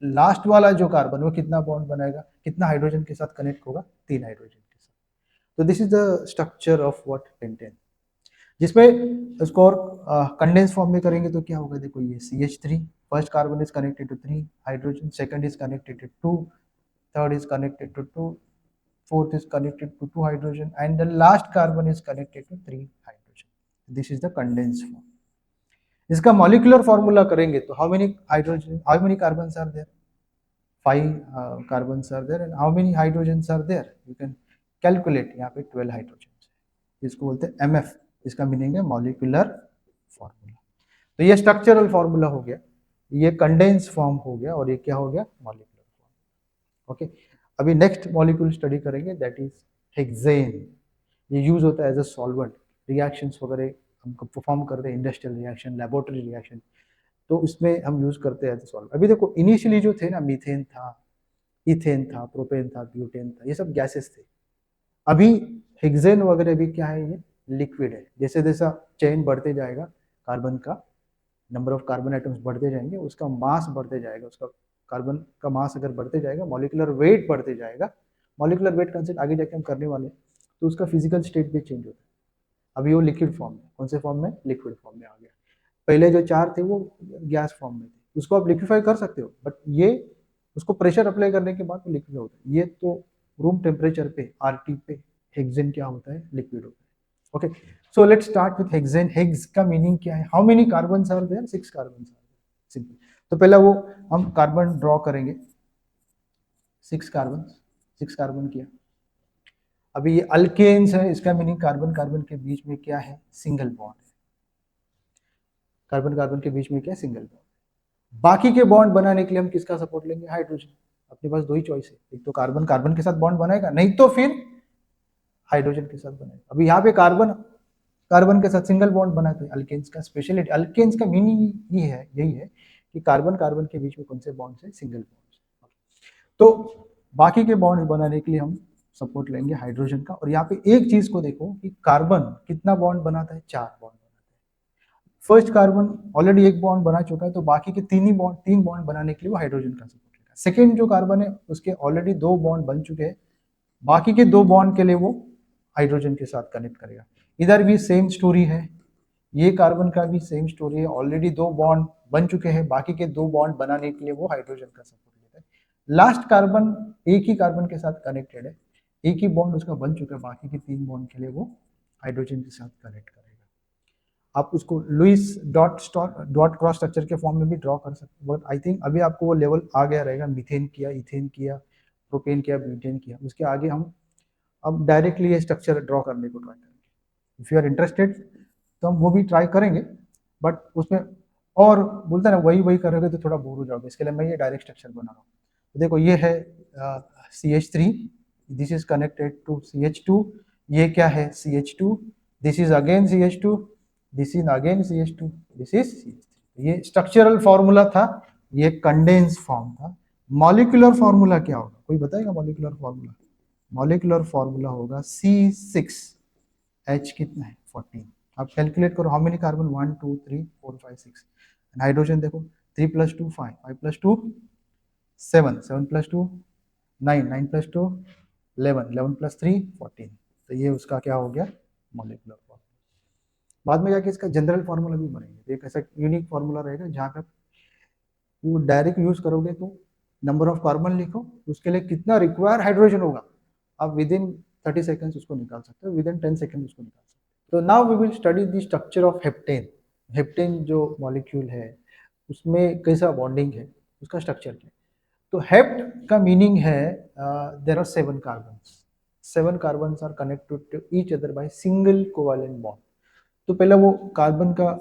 लास्ट वाला जो कार्बन वो कितना बॉन्ड बनाएगा, कितना हाइड्रोजन के साथ कनेक्ट होगा, 3 हाइड्रोजन के साथ। तो this is the structure of what, pentane. जिसमें इसको और कंडेंस फॉर्म में करेंगे तो क्या होगा, देखो ये CH3, first carbon is connected to 3 hydrogen, second is connected to 2, third is connected to 2, fourth is connected to 2 hydrogen, and the last carbon is connected to 3 hydrogen. This is the condensed form. इसका molecular formula करेंगे तो how many hydrogen, how many carbons are there, 5 carbons are there, and how many hydrogens are there, you can calculate. यहाँ पे 12 hydrogen, इसको बोलते हैं MF, इसका meaning है मॉलिक्यूलर फॉर्मूला। तो ये स्ट्रक्चरल फॉर्मूला हो गया, ये कंडेंस फॉर्म हो गया, और ये क्या हो गया, मॉलिक्यूलर फॉर्म। ओके, अभी नेक्स्ट मॉलिक्यूल स्टडी करेंगे, दैट इज हेक्सेन। ये यूज होता है एज अ सॉल्वेंट, रिएक्शंस वगैरह हमको परफॉर्म करते हैं, इंडस्ट्रियल रिएक्शन, लेबोरेटरी रिएक्शन, तो उसमें हम यूज करते हैं एज अ सॉल्वेंट। अभी देखो इनिशियली जो थे ना, मीथेन था, इथेन था, प्रोपेन था, ब्यूटेन था, ये सब गैसेस थे। अभी हेक्सेन वगैरह भी क्या है, ये लिक्विड है। जैसे जैसा चेन बढ़ते जाएगा, कार्बन का नंबर ऑफ कार्बन आइटम्स बढ़ते जाएंगे, उसका मास बढ़ते जाएगा, उसका कार्बन का मास अगर बढ़ते जाएगा, मॉलिक्यूलर वेट बढ़ते जाएगा। मॉलिक्यूलर वेट कंसेप्ट आगे जाके हम करने वाले हैं, तो उसका फिजिकल स्टेट भी चेंज होता है। अभी वो लिक्विड फॉर्म में, कौन से फॉर्म में, लिक्विड फॉर्म में आ गया। पहले जो 4 थे वो गैस फॉर्म में थे, उसको आप लिक्विफाई कर सकते हो, बट ये उसको प्रेशर अप्लाई करने के बाद वो लिक्विड होता है। ये तो रूम टेम्परेचर पे, RT पे हेक्सेन क्या होता है, लिक्विड होता है। Okay, so let's start with hexane. Hex का मीनिंग क्या है? How many carbons are there? 6 carbons are. Simple. तो पहला वो हम कार्बन ड्रॉ करेंगे. 6 कार्बन. 6 कार्बन किया. अभी ये अल्केन्स है, इसका मीनिंग कार्बन कार्बन के बीच में क्या है? सिंगल बॉन्ड है. कार्बन कार्बन के बीच में क्या है? Single bond. बाकी के बॉन्ड बनाने के लिए हम किसका सपोर्ट लेंगे? हाइड्रोजन. अपने पास दो ही चॉइस है, एक तो कार्बन कार्बन के साथ बॉन्ड बनाएगा, नहीं तो फिर हाइड्रोजन के साथ बनाएगा. अभी यहाँ पे कार्बन कार्बन के साथ सिंगल बॉन्ड बनाते हैं. अल्केन्स का स्पेशलिटी, अल्केन्स का मीनिंग ये है, यही है कि कार्बन कार्बन के बीच में कौन से बॉन्ड है? Single bond. तो बाकी के बॉन्ड बनाने के लिए हम सपोर्ट लेंगे हाइड्रोजन का. और यहाँ पे एक चीज को देखो कि कार्बन कितना बॉन्ड बनाता है? 4 बॉन्ड बनाता है. फर्स्ट कार्बन ऑलरेडी एक बॉन्ड बना चुका है, तो बाकी के तीन बॉन्ड बनाने के लिए वो हाइड्रोजन का सपोर्ट लेगा. सेकेंड जो कार्बन है उसके ऑलरेडी 2 बॉन्ड बन चुके हैं, बाकी के 2 बॉन्ड के लिए वो हाइड्रोजन के साथ कनेक्ट करेगा. इधर भी सेम स्टोरी है, ये कार्बन का भी सेम स्टोरी है. ऑलरेडी 2 बॉन्ड बन चुके हैं, बाकी के 2 बॉन्ड बनाने के लिए वो हाइड्रोजन का सपोर्ट लेता है. लास्ट कार्बन एक ही कार्बन के साथ कनेक्टेड है, एक ही बॉन्ड उसका बन चुका है, बाकी के 3 बॉन्ड के लिए वो हाइड्रोजन के साथ कनेक्ट करेगा. आप उसको लुइस डॉट क्रॉस स्ट्रक्चर के फॉर्म में भी ड्रॉ कर सकते हैं. बट आई थिंक अभी आपको वो लेवल आ गया रहेगा. मीथेन किया, इथेन किया, प्रोपेन किया, ब्यूटेन किया, उसके आगे हम अब डायरेक्टली ये स्ट्रक्चर ड्रॉ करने को ट्राई करेंगे. इफ यू आर इंटरेस्टेड तो हम वो भी ट्राई करेंगे, बट उसमें और बोलते हैं ना, वही वही करोगे तो थोड़ा बोर हो जाओगे. इसके लिए मैं ये डायरेक्ट स्ट्रक्चर बना रहा हूँ. तो देखो ये है CH3, this is connected to CH2. ये क्या है? CH2. This is again CH2, this is again CH2, this is CH3. ये स्ट्रक्चरल फॉर्मूला था, ये कंडेंस फॉर्म था. मॉलिक्यूलर फॉर्मूला क्या होगा? कोई बताएगा मॉलिक्यूलर फॉर्मूला? मॉलिक्यूलर फॉर्मूला होगा C6H कितना है? 14. आप कैलकुलेट करो हाउ मेनी कार्बन? 1 2 3 4 5 6. हाइड्रोजन देखो 3 + 2 5, 5 + 2 7, 7 + 2 9, 9 + 2 11, 11 + 3 14. तो ये उसका क्या हो गया? Molecular formula. बाद में जाके इसका जनरल फार्मूला भी बनेंगे. एक ऐसा यूनिक फार्मूला रहेगा जहाँ पे वो डायरेक्ट यूज करोगे तो नंबर ऑफ कार्बन लिखो, उसके लिए कितना रिक्वायर हाइड्रोजन होगा, आप विद इन 30 सेकेंड्स उसको निकाल सकते हो, विद इन 10 सेकेंड उसको निकाल सकते हो. तो now we will study the structure of heptane. Heptane जो मॉलिक्यूल है उसमें कैसा बॉन्डिंग है, उसका स्ट्रक्चर क्या है. तो हेप्ट का मीनिंग है there are 7 carbons. 7 carbons are connected to each other by single covalent bond. तो पहले वो कार्बन का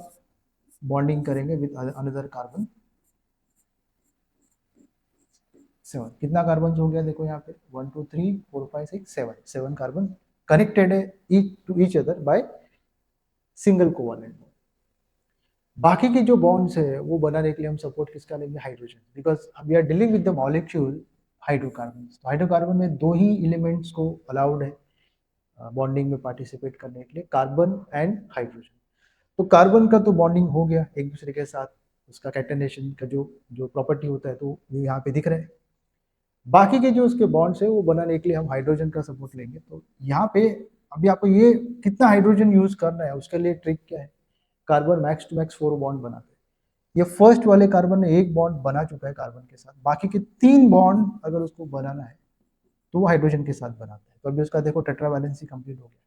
बॉन्डिंग करेंगे विद अनदर कार्बन. 7. कितना कार्बन हो गया? देखो यहाँ पे 1 2 3 4 5 6 7. 7 कार्बन कनेक्टेड है to each other by single covalent. बाकी के जो बॉन्ड्स है वो बनाने के लिए हम सपोर्ट किसका लेंगे? Hydrogen. Because we are dealing with the molecule hydrocarbon. तो हाइड्रोकार्बन में 2 ही एलिमेंट्स को अलाउड है बॉन्डिंग में पार्टिसिपेट करने के लिए, कार्बन एंड हाइड्रोजन. तो कार्बन का तो बॉन्डिंग हो गया एक दूसरे के साथ, उसका कैटेनेशन का जो जो प्रॉपर्टी होता है तो ये यहाँ पे दिख रहा है. बाकी के जो उसके बॉन्ड्स है वो बनाने के लिए हम हाइड्रोजन का सपोर्ट लेंगे. तो यहाँ पे अभी आपको ये कितना हाइड्रोजन यूज करना है उसके लिए ट्रिक क्या है? Carbon max to max 4 bond बनाते हैं. ये फर्स्ट वाले कार्बन ने एक बॉन्ड बना चुका है कार्बन के साथ, बाकी के 3 बॉन्ड अगर उसको बनाना है तो वो हाइड्रोजन के साथ बनाता है. तो अभी उसका देखो टेट्रा वैलेंसी कंप्लीट हो गया.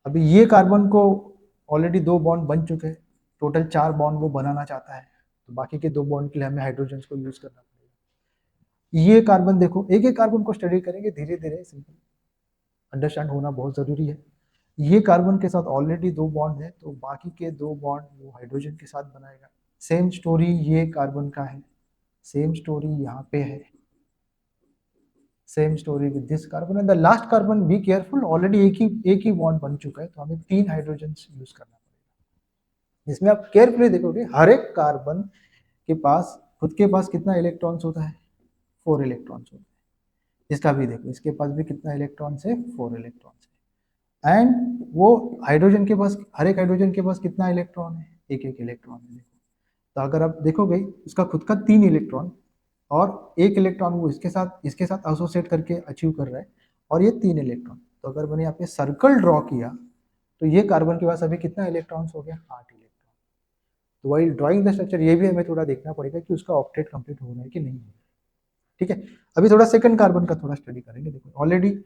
अभी ये कार्बन को ऑलरेडी 2 बॉन्ड बन चुके हैं, टोटल 4 बॉन्ड वो बनाना चाहता है, तो बाकी के 2 बॉन्ड के लिए हमें हाइड्रोजन को यूज करना पड़ेगा. ये कार्बन देखो, एक एक कार्बन को स्टडी करेंगे धीरे धीरे, सिंपल अंडरस्टैंड होना बहुत जरूरी है. ये कार्बन के साथ ऑलरेडी 2 बॉन्ड है, तो बाकी के 2 बॉन्ड वो हाइड्रोजन के साथ बनाएगा. सेम स्टोरी ये कार्बन का है, सेम स्टोरी यहाँ पे है, same story with this carbon. And the last carbon be careful, already एक ही बॉन्ड बन चुका है, तो हमें 3 हाइड्रोजन यूज करना पड़ेगा. इसमें आप केयरफुली देखोगे हर एक कार्बन के पास खुद के पास कितना इलेक्ट्रॉन्स होता है? 4 इलेक्ट्रॉन्स होता है. इसका भी देखो, इसके पास भी कितना इलेक्ट्रॉन्स है? 4 इलेक्ट्रॉन्स है. एंड वो हाइड्रोजन के पास, हर एक हाइड्रोजन के पास कितना इलेक्ट्रॉन है? एक एक इलेक्ट्रॉन है. देखो, तो अगर आप देखोगे उसका खुद का 3 इलेक्ट्रॉन और एक इलेक्ट्रॉन वो इसके साथ एसोसिएट करके अचीव कर रहा है, और ये 3 इलेक्ट्रॉन. तो अगर मैंने यहाँ पे सर्कल ड्रॉ किया तो ये कार्बन के पास अभी कितना इलेक्ट्रॉन्स हो गया? 8 इलेक्ट्रॉन. तो वाइल ड्राइंग द स्ट्रक्चर ये भी हमें थोड़ा देखना पड़ेगा कि उसका ऑक्टेट कंप्लीट हो रहा है कि नहीं हो रहा है. ठीक है. अभी थोड़ा सेकंड कार्बन का थोड़ा स्टडी करेंगे. देखो ऑलरेडी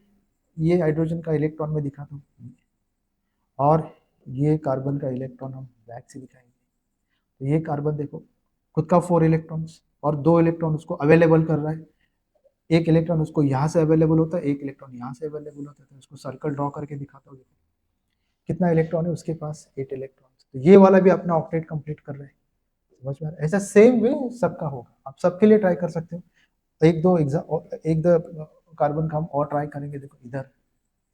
ये हाइड्रोजन का इलेक्ट्रॉन में दिखा था, और ये कार्बन का इलेक्ट्रॉन हम बैक से दिखाएंगे। तो ये कार्बन देखो खुद का 4 इलेक्ट्रॉन्स और 2 इलेक्ट्रॉन उसको अवेलेबल कर रहा है। एक इलेक्ट्रॉन उसको यहाँ से अवेलेबल होता है, एक इलेक्ट्रॉन यहाँ से अवेलेबल होता है। तो उसको सर्कल ड्रॉ करके दिखाता हूँ। देखो कितना इलेक्ट्रॉन है उसके पास, 8 इलेक्ट्रॉन। तो ये वाला भी अपना ऑक्टेट कंप्लीट कर रहा है। समझ में आ रहा है? ऐसा सेम वे सबका होगा, आप सबके लिए ट्राई कर सकते हो। एक दो कार्बन का हम और ट्राई करेंगे। देखो इधर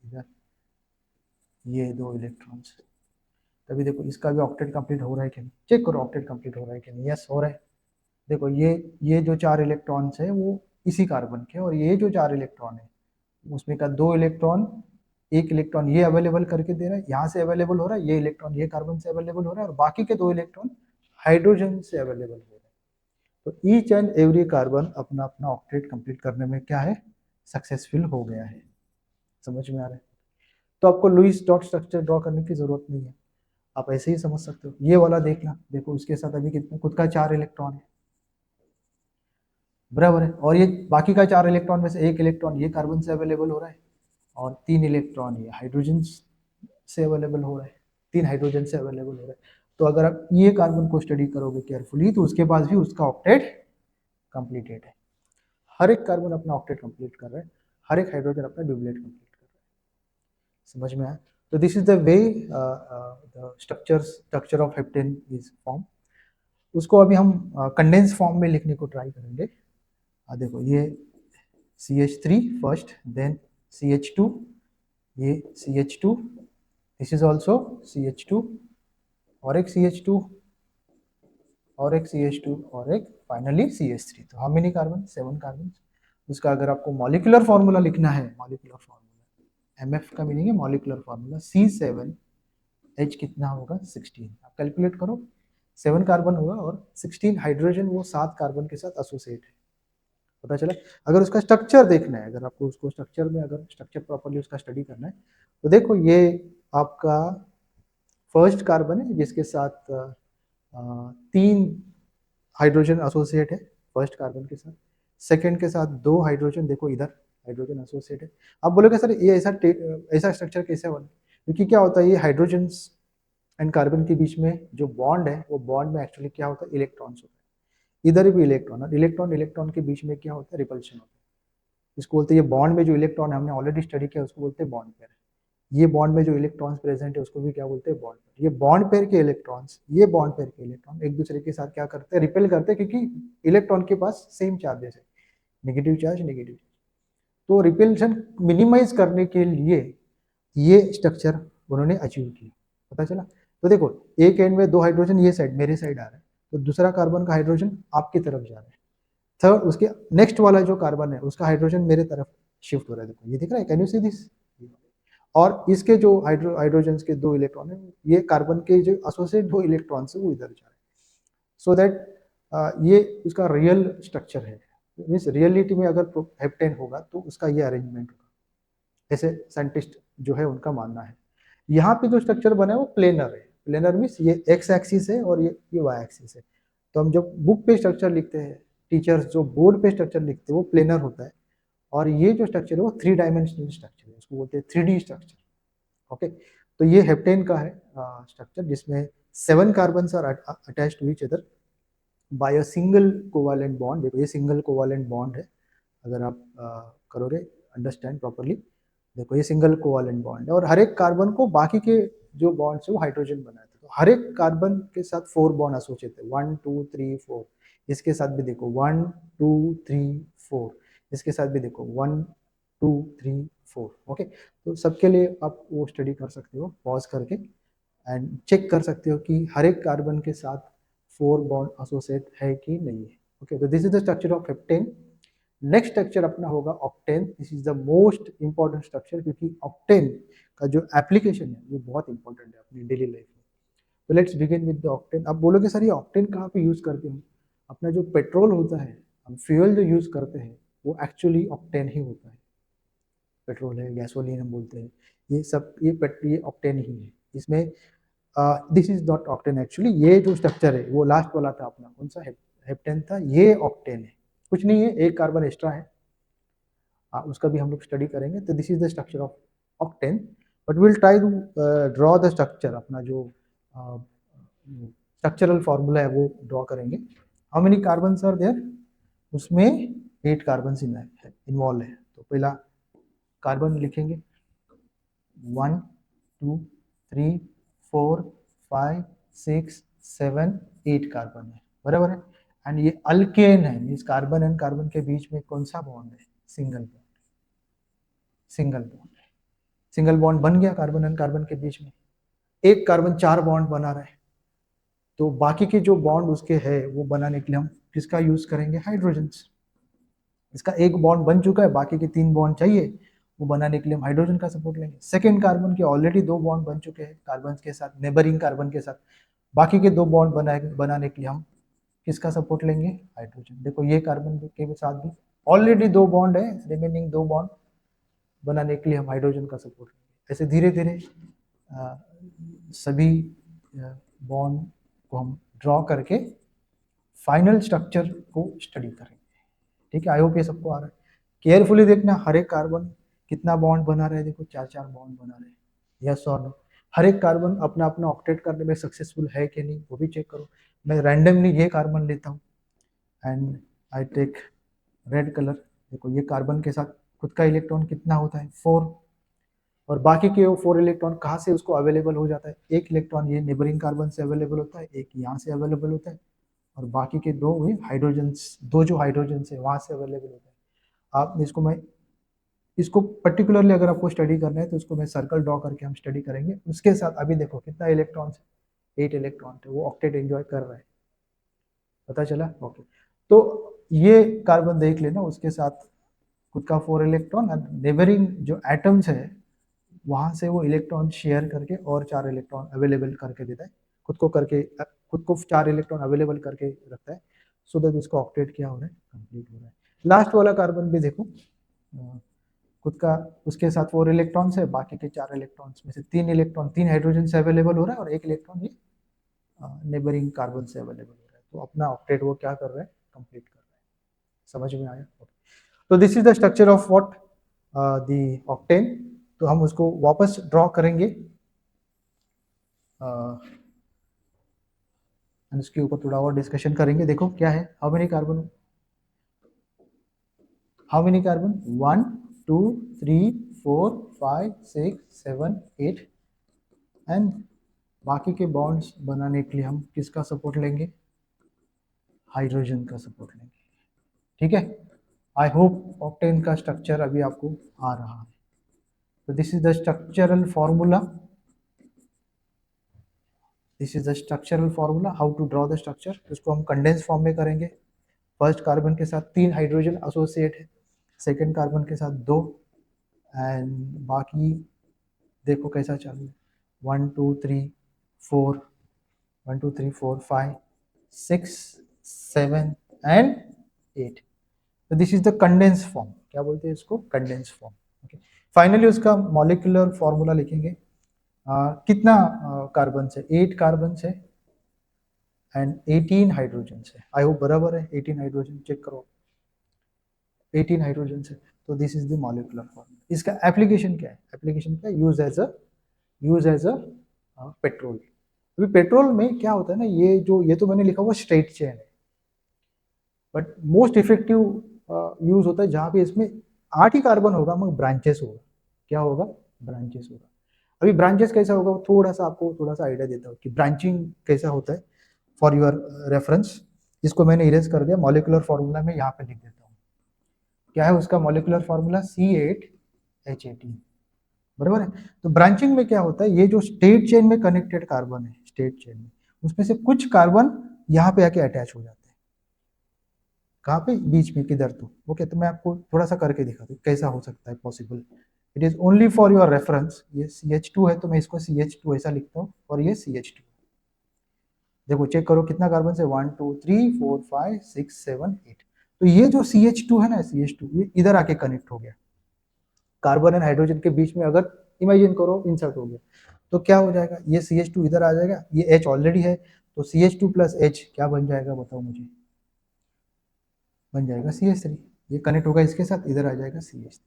इधर ये 2 इलेक्ट्रॉन्स, तभी देखो इसका भी ऑक्टेट कंप्लीट हो रहा है कि नहीं। चेक करो ऑक्टेट कंप्लीट हो रहा है कि नहीं। यस हो रहा है। देखो ये जो 4 इलेक्ट्रॉन्स है वो इसी कार्बन के, और ये जो 4 इलेक्ट्रॉन है उसमें का 2 इलेक्ट्रॉन, एक इलेक्ट्रॉन ये अवेलेबल करके दे रहा है, यहाँ से अवेलेबल हो रहा है, ये इलेक्ट्रॉन ये कार्बन से अवेलेबल हो रहा है, और बाकी के 2 इलेक्ट्रॉन हाइड्रोजन से अवेलेबल हो रहे हैं। तो ईच एंड एवरी कार्बन अपना अपना ऑक्टेट कंप्लीट करने में क्या है, सक्सेसफुल हो गया है। समझ में आ रहा है? तो आपको लुईस डॉट स्ट्रक्चर ड्रॉ करने की जरूरत नहीं है, आप ऐसे ही समझ सकते हो। ये वाला देखना, देखो उसके साथ अभी कितना खुद का 4 इलेक्ट्रॉन है, बराबर है। और ये बाकी का 4 इलेक्ट्रॉन में से एक इलेक्ट्रॉन ये कार्बन से अवेलेबल हो रहा है, और 3 इलेक्ट्रॉन ये हाइड्रोजन से अवेलेबल हो रहा है, 3 हाइड्रोजन से अवेलेबल हो रहा है। तो अगर आप ये कार्बन को स्टडी करोगे केयरफुली तो उसके पास भी उसका ऑक्टेट कंप्लीटेड है। हर एक कार्बन अपना ऑक्टेट कंप्लीट कर रहा है, हर एक हाइड्रोजन अपना डुप्लेट कंप्लीट कर रहा है। समझ में आया? तो this is the way the structure of heptane is form. उसको अभी हम कंडेंस फॉर्म में लिखने को ट्राई करेंगे। देखो ये CH3 फर्स्ट, देन CH2, ये CH2, this is also CH2, और एक CH2, और एक CH2, और एक फाइनली CH3। तो हाउ मेनी कार्बन, 7 कार्बन। उसका अगर आपको मॉलिक्यूलर फार्मूला लिखना है, मॉलिक्यूलर फार्मूला MF का मीनिंग है मॉलिक्यूलर फार्मूला, C7H कितना होगा 16। आप कैलकुलेट करो, 7 कार्बन होगा और 16 हाइड्रोजन वो 7 कार्बन के साथ एसोसिएट है। पता चला? अगर उसका स्ट्रक्चर देखना है, अगर आपको उसको स्ट्रक्चर में अगर स्ट्रक्चर प्रॉपर्ली उसका स्टडी करना है, तो देखो ये आपका फर्स्ट कार्बन है जिसके साथ 3 हाइड्रोजन एसोसिएट है फर्स्ट कार्बन के साथ। सेकंड के साथ 2 हाइड्रोजन, देखो इधर हाइड्रोजन एसोसिएट है। आप बोलोगे सर ये ऐसा स्ट्रक्चर कैसे बना? क्योंकि क्या होता है, ये हाइड्रोजन एंड कार्बन के बीच में जो बॉन्ड है वो बॉन्ड में एक्चुअली क्या होता है, इलेक्ट्रॉन्स होता है। इधर भी इलेक्ट्रॉन, और इलेक्ट्रॉन इलेक्ट्रॉन के बीच में क्या होता है, रिपल्शन होता है। इसको बोलते हैं, ये बॉन्ड में जो इलेक्ट्रॉन है हमने ऑलरेडी स्टडी किया, उसको बोलते हैं बॉन्ड पेयर। ये बॉन्ड में जो इलेक्ट्रॉन्स प्रेजेंट है उसको भी क्या बोलते हैं, बॉन्ड पेयर। ये बॉन्ड पेयर के इलेक्ट्रॉन्स, ये बॉन्ड पेयर के इलेक्ट्रॉन एक दूसरे के साथ क्या करते हैं, रिपेल करते हैं, क्योंकि इलेक्ट्रॉन के पास सेम चार्जेस है, नेगेटिव चार्ज नेगेटिव। तो रिपेल्शन मिनिमाइज करने के लिए ये स्ट्रक्चर उन्होंने अचीव किया। पता चला? तो देखो एक एंड में 2 हाइड्रोजन ये साइड मेरे साइड आ रहा है, तो दूसरा कार्बन का हाइड्रोजन आपकी तरफ जा रहा है। थर्ड उसके नेक्स्ट वाला जो कार्बन है उसका हाइड्रोजन मेरे तरफ शिफ्ट हो रहा है। देखो ये दिख रहा है, कैन यू सी दिस? और इसके जो हाइड्रोजन के 2 इलेक्ट्रॉन है, ये कार्बन के जो एसोसिएट 2 इलेक्ट्रॉन है वो इधर जा रहे हैं। सो दैट ये उसका रियल स्ट्रक्चर है। मीन्स रियलिटी में अगर हेप्टेन होगा तो उसका ये अरेंजमेंट होगा, ऐसे साइंटिस्ट जो है उनका मानना है। यहाँ पे जो स्ट्रक्चर बना है वो प्लेनर है। प्लेनर मीन्स ये एक्स एक्सिस है और ये वाई एक्सिस है। तो हम जब बुक पे स्ट्रक्चर लिखते हैं, टीचर्स जो बोर्ड पे स्ट्रक्चर लिखते हैं वो प्लेनर होता है, और ये जो स्ट्रक्चर है वो 3 डायमेंशनल स्ट्रक्चर है, उसको बोलते हैं 3D स्ट्रक्चर। ओके, तो ये हेप्टेन का है स्ट्रक्चर, जिसमें 7 carbon are attach to each other by a single covalent bond. देखो ये सिंगल कोवालेंट बॉन्ड है, अगर आप करोगे अंडरस्टैंड प्रॉपरली। देखो ये सिंगल कोवालेंट बॉन्ड है, और हर एक कार्बन को बाकी के जो बॉन्ड्स है वो हाइड्रोजन बनाते हैं। तो हर एक कार्बन के साथ 4 बॉन्ड एसोसिएट है, 1 2 3 4। इसके साथ भी देखो 1 2 3 4, इसके साथ भी देखो 1 2 3 4। ओके, तो सबके लिए आप वो स्टडी कर सकते हो पॉज करके, एंड चेक कर सकते हो कि हर एक कार्बन के साथ 4 बॉन्ड एसोसिएट है कि नहीं है। ओके, तो this is the structure of heptane. Next structure अपना होगा octane. This is the most important structure, क्योंकि ऑक्टेन का जो एप्लीकेशन है वो बहुत इंपॉर्टेंट है अपनी डेली लाइफ में। तो let's begin with the octane. आप बोलोगे सर ये ऑक्टेन कहाँ पे यूज करते हैं? अपना जो पेट्रोल होता है, हम फ्यूल जो यूज करते हैं वो एक्चुअली ऑक्टेन ही होता है। पेट्रोल है, गैसोलीन हम बोलते हैं, ये सब ये ऑक्टेन ही है। इसमें this is not octane actually. ये जो स्ट्रक्चर है वो लास्ट वाला था अपना, कौन सा हेप्टेन था, ये ऑक्टेन है। कुछ नहीं है, एक कार्बन एक्स्ट्रा है, उसका भी हम लोग स्टडी करेंगे। तो this is the structure of octane. But will try to draw the structure, अपना जो स्ट्रक्चरल फॉर्मूला है वो ड्रॉ करेंगे। How many carbon are there, उसमें 8 कार्बन इन्वॉल्व है। तो पहला कार्बन लिखेंगे 1 2 3 4 5 6 7 8 कार्बन है, बराबर है। एंड ये अल्केन है, मीन्स कार्बन एंड कार्बन के बीच में कौन सा बॉन्ड है, single bond, single bond. Single bond बन गया कार्बन एंड कार्बन के बीच में। एक कार्बन 4 बॉन्ड बना रहा है, तो बाकी के जो बॉन्ड उसके है वो बनाने के लिए हम किसका यूज करेंगे, हाइड्रोजन। इसका एक बॉन्ड बन चुका है, बाकी के 3 बॉन्ड चाहिए, वो बनाने के लिए हम हाइड्रोजन का सपोर्ट लेंगे। सेकेंड कार्बन के ऑलरेडी 2 बॉन्ड बन चुके हैं कार्बन के साथ, नेबरिंग कार्बन के साथ, बाकी के 2 बॉन्ड बनाने के लिए हम किसका सपोर्ट लेंगे, हाइड्रोजन। देखो ये कार्बन के साथ भी ऑलरेडी 2 बॉन्ड है, रिमेनिंग 2 बॉन्ड बनाने के लिए हम हाइड्रोजन का सपोर्ट लेंगे। ऐसे धीरे धीरे सभी बॉन्ड को हम ड्रॉ करके फाइनल स्ट्रक्चर को स्टडी करेंगे। ठीक है, आई होप ये सबको आ रहा है। केयरफुली देखना, हर एक कार्बन कितना बॉन्ड बना रहे हैं, देखो 4 बॉन्ड बना रहे हैं, यस और नो। हर एक कार्बन अपना अपना ऑक्टेट करने में सक्सेसफुल है कि नहीं वो भी चेक करो। मैं रैंडमली ये कार्बन लेता हूँ and I take red colour. देखो ये कार्बन के साथ खुद का इलेक्ट्रॉन कितना होता है, 4, और बाकी के वो 4 इलेक्ट्रॉन कहाँ से उसको अवेलेबल हो जाता है, एक इलेक्ट्रॉन ये नेबरिंग कार्बन से अवेलेबल होता है, एक यहाँ से अवेलेबल होता है, और बाकी के 2 हुए हाइड्रोजन, 2 जो हाइड्रोजन है वहाँ से अवेलेबल होता है। आप इसको पर्टिकुलरली अगर आपको स्टडी करना है तो इसको मैं सर्कल ड्रॉ करके हम स्टडी करेंगे। उसके साथ अभी देखो कितना इलेक्ट्रॉन है, 8 इलेक्ट्रॉन थे, वो ऑक्टेट एंजॉय कर रहा है, पता चला। ओके, तो ये कार्बन देख लेना, उसके साथ खुद का 4 इलेक्ट्रॉन, नेबरिंग जो एटम्स है वहां से वो इलेक्ट्रॉन शेयर करके और 4 इलेक्ट्रॉन अवेलेबल करके देता है, खुद को 4 इलेक्ट्रॉन अवेलेबल करके रखता है, सो दैट इसको ऑक्टेट क्या हो रहा है, कंप्लीट हो रहा है। लास्ट वाला कार्बन भी देखो, खुद का उसके साथ 4 इलेक्ट्रॉन्स है, बाकी के 4 इलेक्ट्रॉन्स में से 3 इलेक्ट्रॉन 3 हाइड्रोजन से अवेलेबल हो रहा है और 1 इलेक्ट्रॉन ये नेबरिंग कार्बन से अवेलेबल हो रहा है। तो अपना ऑक्टेट वो क्या कर रहा है, कंप्लीट कर रहा है। समझ में आया? तो this is the structure of what, the octane. तो हम उसको वापस ड्रॉ करेंगे इसके ऊपर थोड़ा और डिस्कशन करेंगे। देखो क्या है, how many carbon, how many carbon, 1 2 3 4 5 6 7 8, and बाकी के बॉन्ड्स बनाने के लिए हम किसका सपोर्ट लेंगे, हाइड्रोजन का सपोर्ट लेंगे। ठीक है, आई होप ऑक्टेन का स्ट्रक्चर अभी आपको आ रहा है। तो this is the structural formula, this is the structural formula, how to draw the structure. इसको हम कंडेंस फॉर्म में करेंगे। फर्स्ट कार्बन के साथ 3 हाइड्रोजन एसोसिएट है, सेकेंड कार्बन के साथ 2, एंड बाकी देखो कैसा चालू है, 1 2 3 4 1 2 3 4 5 6 7 एंड 8। तो this is the condense form, क्या बोलते हैं इसको, कंडेंस फॉर्म। ओके, फाइनली उसका मॉलिक्यूलर फॉर्मूला लिखेंगे। कितना कार्बन है, 8 कार्बन है एंड 18 हाइड्रोजन है। आई होप बराबर है, 18 हाइड्रोजन चेक करो, 18 हाइड्रोजन है। तो this is the molecular formula. इसका एप्लीकेशन क्या है, एप्लीकेशन क्या है, यूज एज अ पेट्रोल। अभी पेट्रोल में क्या होता है ना, ये तो मैंने लिखा हुआ स्ट्रेट चेन है, बट मोस्ट इफेक्टिव यूज होता है जहाँ पे इसमें 8 ही कार्बन होगा मगर ब्रांचेस होगा। क्या होगा, ब्रांचेस होगा। अभी ब्रांचेस कैसा होगा, आपको थोड़ा सा आइडिया देता हूँ कि ब्रांचिंग कैसा होता है, फॉर योर रेफरेंस। इसको मैंने इरेज कर दिया, मॉलिक्यूलर फॉर्मूला में यहाँ पे लिख देता हूँ। क्या है उसका मॉलिक्यूलर फॉर्मूला, C8H18, बराबर है। तो ब्रांचिंग में क्या होता है, ये जो स्टेट चेन में कनेक्टेड कार्बन है, स्टेट चेन में उसमें से कुछ कार्बन यहाँ पे आके अटैच हो जाते हैं। कहाँ पे, बीच में, किधर तो। ओके, तो मैं आपको थोड़ा सा करके दिखाता हूँ कैसा हो सकता है possible. It is only for your reference. ये CH2 है तो मैं इसको CH2 ऐसा लिखता हूँ, और ये CH2। देखो चेक करो कितना कार्बन से, 1 2 3 4 5 6 7 8। तो ये जो CH2 है ना, CH2 ये इधर आके कनेक्ट हो गया, कार्बन एंड हाइड्रोजन के बीच में अगर इमेजिन करो इंसर्ट हो गया, तो क्या हो जाएगा, ये CH2 इधर आ जाएगा, ये H ऑलरेडी है, तो CH2 प्लस H क्या बन जाएगा बताओ मुझे, बन जाएगा CH3। ये कनेक्ट होगा इसके साथ, इधर आ जाएगा CH3।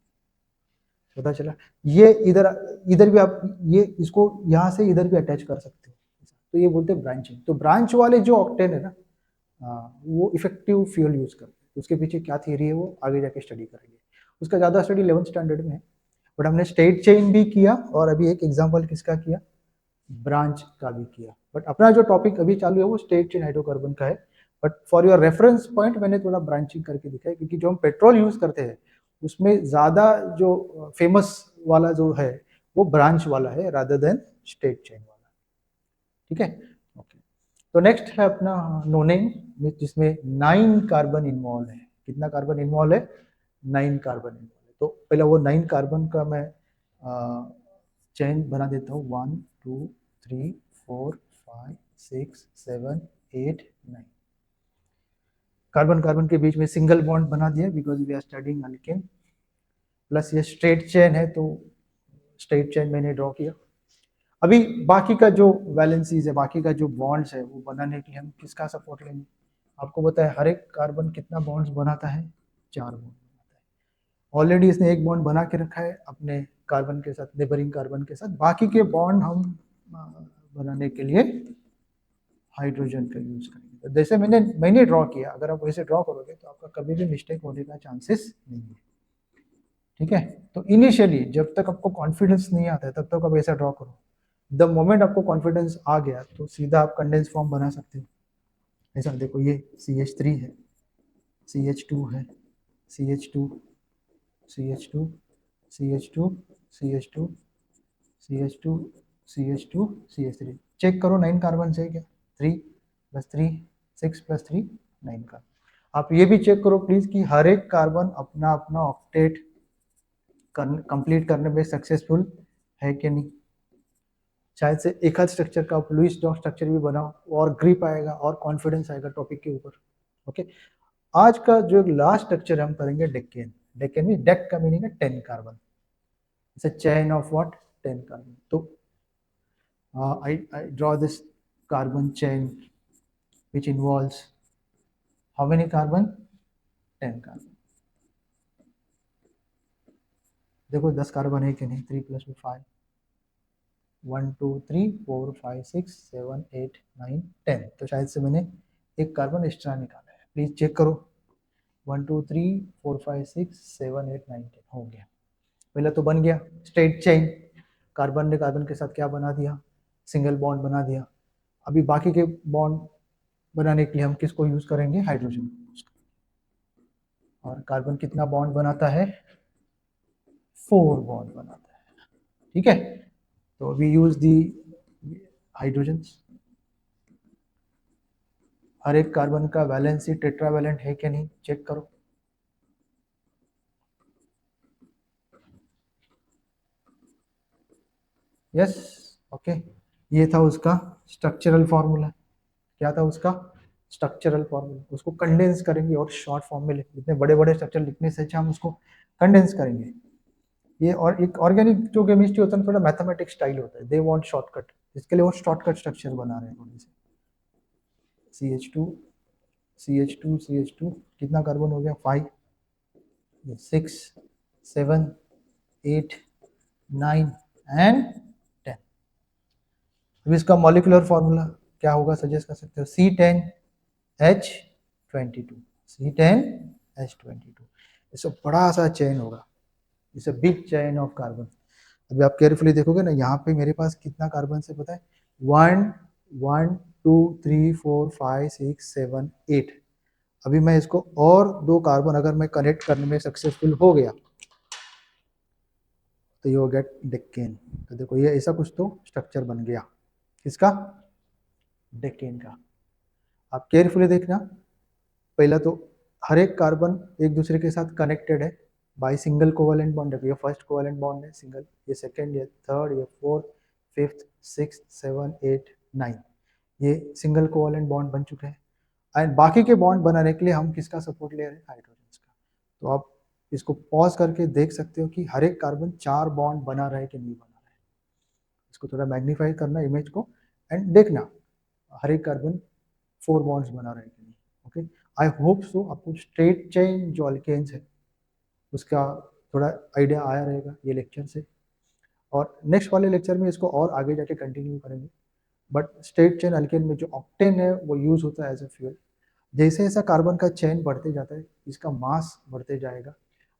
पता चला। ये इधर इधर भी आप ये इसको यहाँ से इधर भी अटैच कर सकते हो, तो ये बोलते हैं ब्रांचिंग। तो ब्रांच वाले जो ऑक्टेन है ना, वो इफेक्टिव फ्यूल यूज करते हैं। उसके पीछे क्या थियरी है वो आगे जाके स्टडी करेंगे, उसका ज़्यादा स्टडी 11th स्टैंडर्ड में है। बट हमने स्टेट चेन भी किया और अभी एक एग्जाम्पल किसका किया, ब्रांच का भी किया। बट अपना जो टॉपिक अभी चालू है वो स्टेट चेन हाइड्रोकार्बन का है। But for your reference point मैंने थोड़ा ब्रांचिंग करके दिखाया, क्योंकि जो हम पेट्रोल यूज करते हैं उसमें ज़्यादा जो फेमस वाला जो है वो ब्रांच वाला है रादर देन स्टेट चेन वाला। ठीक है, ओके। तो नेक्स्ट है अपना नोनेन, जिसमें 9 कार्बन इन्वॉल्व है। कितना कार्बन इन्वॉल्व है, 9 कार्बन इन्वॉल्व है। तो पहले वो 9 कार्बन का मैं चेन बना देता हूँ। 1 2 3 4 5 6 7 8 9 कार्बन कार्बन के बीच में सिंगल बॉन्ड बना दिया, because we are studying alkane. Plus ये स्ट्रेट चेन है तो स्ट्रेट चेन मैंने ड्रॉ किया। अभी बाकी का जो वैलेंसीज है, बाकी का जो बॉन्ड्स है वो बनाने के लिए हम किसका सपोर्ट लेंगे। आपको पता है हर एक कार्बन कितना बॉन्ड्स बनाता है, 4 बॉन्ड बनाता है। ऑलरेडी इसने एक बॉन्ड बना के रखा है अपने कार्बन के साथ, नेबरिंग कार्बन के साथ। बाकी के बॉन्ड हम बनाने के लिए हाइड्रोजन का यूज करेंगे। तो जैसे मैंने ड्रॉ किया, अगर आप वैसे ड्रॉ करोगे तो आपका कभी भी मिस्टेक होने का चांसेस नहीं है। ठीक है, तो इनिशियली जब तक आपको कॉन्फिडेंस नहीं आता है तब तक आप ऐसा ड्रॉ करो। द मोमेंट आपको कॉन्फिडेंस आ गया तो सीधा आप कंडेंस फॉर्म बना सकते हो। ऐसा देखो, ये CH3 है, CH2 है, CH2 CH2 CH2 CH2 CH2 CH2 CH3। Check करो 9 कार्बन है क्या, 3 + 3 6 + 3 9 कार्बन। आप ये भी चेक करो प्लीज कि हर एक कार्बन अपना अपना ऑक्टेट कंप्लीट करने में सक्सेसफुल है कि नहीं। शायद से एक आध स्ट्रक्चर का आप लुईस डॉट स्ट्रक्चर भी बनाओ और ग्रिप आएगा और कॉन्फिडेंस आएगा टॉपिक के ऊपर। ओके, आज का जो लास्ट स्ट्रक्चर हम करेंगे डेकेन। डेकेन में डेक का मीनिंग है 10 carbon. It's a chain of what, 10 carbon. तो I draw this carbon chain which involves how many carbon, 10 carbon. देखो 10 कार्बन है कि नहीं, 3 + 2 5 1 2 3 4 5 6 7 8 9 10। तो शायद से मैंने एक कार्बन एक्स्ट्रा निकाला है, प्लीज चेक करो। 1 2 3 4 5 6 7 8 9 10 हो गया। पहले तो बन गया स्ट्रेट चेन, कार्बन ने कार्बन के साथ क्या बना दिया, सिंगल बॉन्ड बना दिया। अभी बाकी के बॉन्ड बनाने के लिए हम किसको यूज करेंगे, हाइड्रोजन। और कार्बन कितना बॉन्ड बनाता है, 4 बॉन्ड बनाता है। ठीक है, तो वी यूज दी हाइड्रोजन। हर एक कार्बन का वैलेंसी टेट्रावैलेंट है कि नहीं, चेक करो। Yes, okay. ये था उसका स्ट्रक्चरल फॉर्मूला। क्या था उसका स्ट्रक्चरल फॉर्मूला, उसको कंडेंस करेंगे और शॉर्ट फॉर्म में लिख, इतने बड़े बड़े स्ट्रक्चर लिखने से अच्छा हम उसको कंडेंस करेंगे। ये और एक ऑर्गेनिक जो केमिस्ट्री होता है थोड़ा मैथमेटिक्स स्टाइल होता है, दे वांट शॉर्टकट, इसके लिए वो शॉर्टकट स्ट्रक्चर बना रहे हैं थोड़ी से। CH2 CH2 CH2 कितना कार्बन हो गया, 5 6 7 8 9 एंड 10। अब इसका मॉलिक्यूलर फॉर्मूला क्या होगा, सजेस्ट कर सकते हो, C10H22 C10H22। इससे बड़ा सा चेन होगा, it's a big chain of carbon. अभी आप केयरफुली देखोगे ना, यहाँ पे मेरे पास कितना कार्बन से पता है, 1 1 2 3 4 5 6 7 8। अभी मैं इसको और 2 कार्बन अगर मैं कनेक्ट करने में सक्सेसफुल हो गया तो यू गेट डेकेन। तो देखो ये ऐसा कुछ तो स्ट्रक्चर बन गया, किसका, डेकेन का। आप केयरफुली देखना, पहला तो हर एक कार्बन एक दूसरे के साथ कनेक्टेड है बाय सिंगल कोवेलेंट बॉन्ड। देखो ये फर्स्ट कोवेलेंट बॉन्ड है सिंगल, ये सेकंड, ये थर्ड, ये फोर्थ, फिफ्थ, सिक्स्थ, 7 8 9, ये सिंगल कोवेलेंट बॉन्ड बन चुके हैं। एंड बाकी के बॉन्ड बनाने के लिए हम किसका सपोर्ट ले रहे हैं, हाइड्रोजन का। तो आप इसको पॉज करके देख सकते हो कि हर एक कार्बन 4 बॉन्ड बना रहा है कि नहीं बना रहा है। इसको थोड़ा मैग्नीफाई करना इमेज को एंड देखना हर एक कार्बन 4 बॉन्ड्स बना रहा है कि नहीं। ओके, आई होप सो आपको स्ट्रेट चेन जो अल्केन्स है उसका थोड़ा आइडिया आया रहेगा ये लेक्चर से, और नेक्स्ट वाले लेक्चर में इसको और आगे जाके कंटिन्यू करेंगे। बट स्ट्रेट चेन अल्केन में जो ऑक्टेन है वो यूज होता है एज ए फ्यूल। जैसे जैसा कार्बन का चेन बढ़ते जाता है इसका मास बढ़ते जाएगा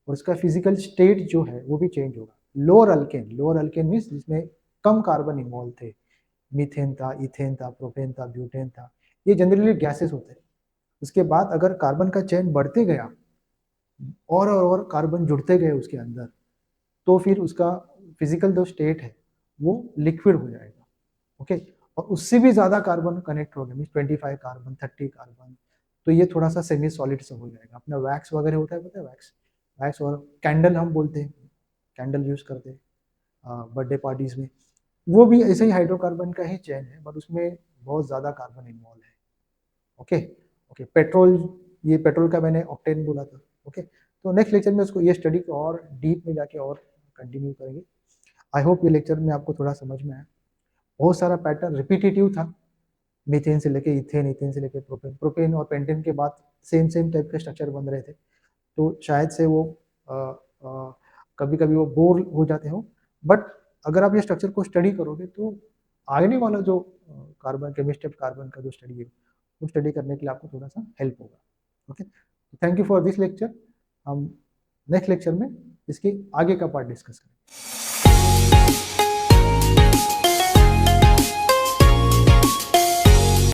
और इसका फिजिकल स्टेट जो है वो भी चेंज होगा। लोअर अल्केन मीन्स जिसमें कम कार्बन इन्वॉल्व थे, मीथेन था, इथेन था, प्रोपेन था, ब्यूटेन था, ये जनरली गैसेस होते हैं। उसके बाद अगर कार्बन का चेन बढ़ते गया और कार्बन जुड़ते गए उसके अंदर, तो फिर उसका फिजिकल जो स्टेट है वो लिक्विड हो जाएगा। ओके, और उससे भी ज़्यादा कार्बन कनेक्ट हो गया मीन 25 कार्बन, 30 कार्बन, तो ये थोड़ा सा सेमी सॉलिड सा हो जाएगा। अपना वैक्स वगैरह होता है, पता है वैक्स, वैक्स और कैंडल हम बोलते हैं, कैंडल यूज़ करते हैं बर्थडे पार्टीज में, वो भी ऐसे ही हाइड्रोकार्बन का ही चेन है बट उसमें बहुत ज़्यादा कार्बन इन्वॉल्व है। ओके ओके, पेट्रोल, ये पेट्रोल का मैंने ऑक्टेन बोला था। ओके, तो नेक्स्ट लेक्चर में उसको ये स्टडी को और डीप में जाके और कंटिन्यू करेंगे। आई होप ये लेक्चर में आपको थोड़ा समझ में आया। बहुत सारा पैटर्न रिपीटेटिव था, मीथेन से लेके इथेन, इथेन से लेके प्रोपेन, प्रोपेन और पेंटेन के बाद सेम सेम टाइप के स्ट्रक्चर बन रहे थे, तो शायद से वो कभी कभी वो बोर हो जाते हो। बट अगर आप ये स्ट्रक्चर को स्टडी करोगे तो आगे वाला जो कार्बन, केमिस्ट्री ऑफ कार्बन का जो स्टडी है वो स्टडी करने के लिए आपको थोड़ा सा हेल्प होगा। Okay, thank you for this lecture. हम नेक्स्ट लेक्चर में इसके आगे का पार्ट डिस्कस करेंगे।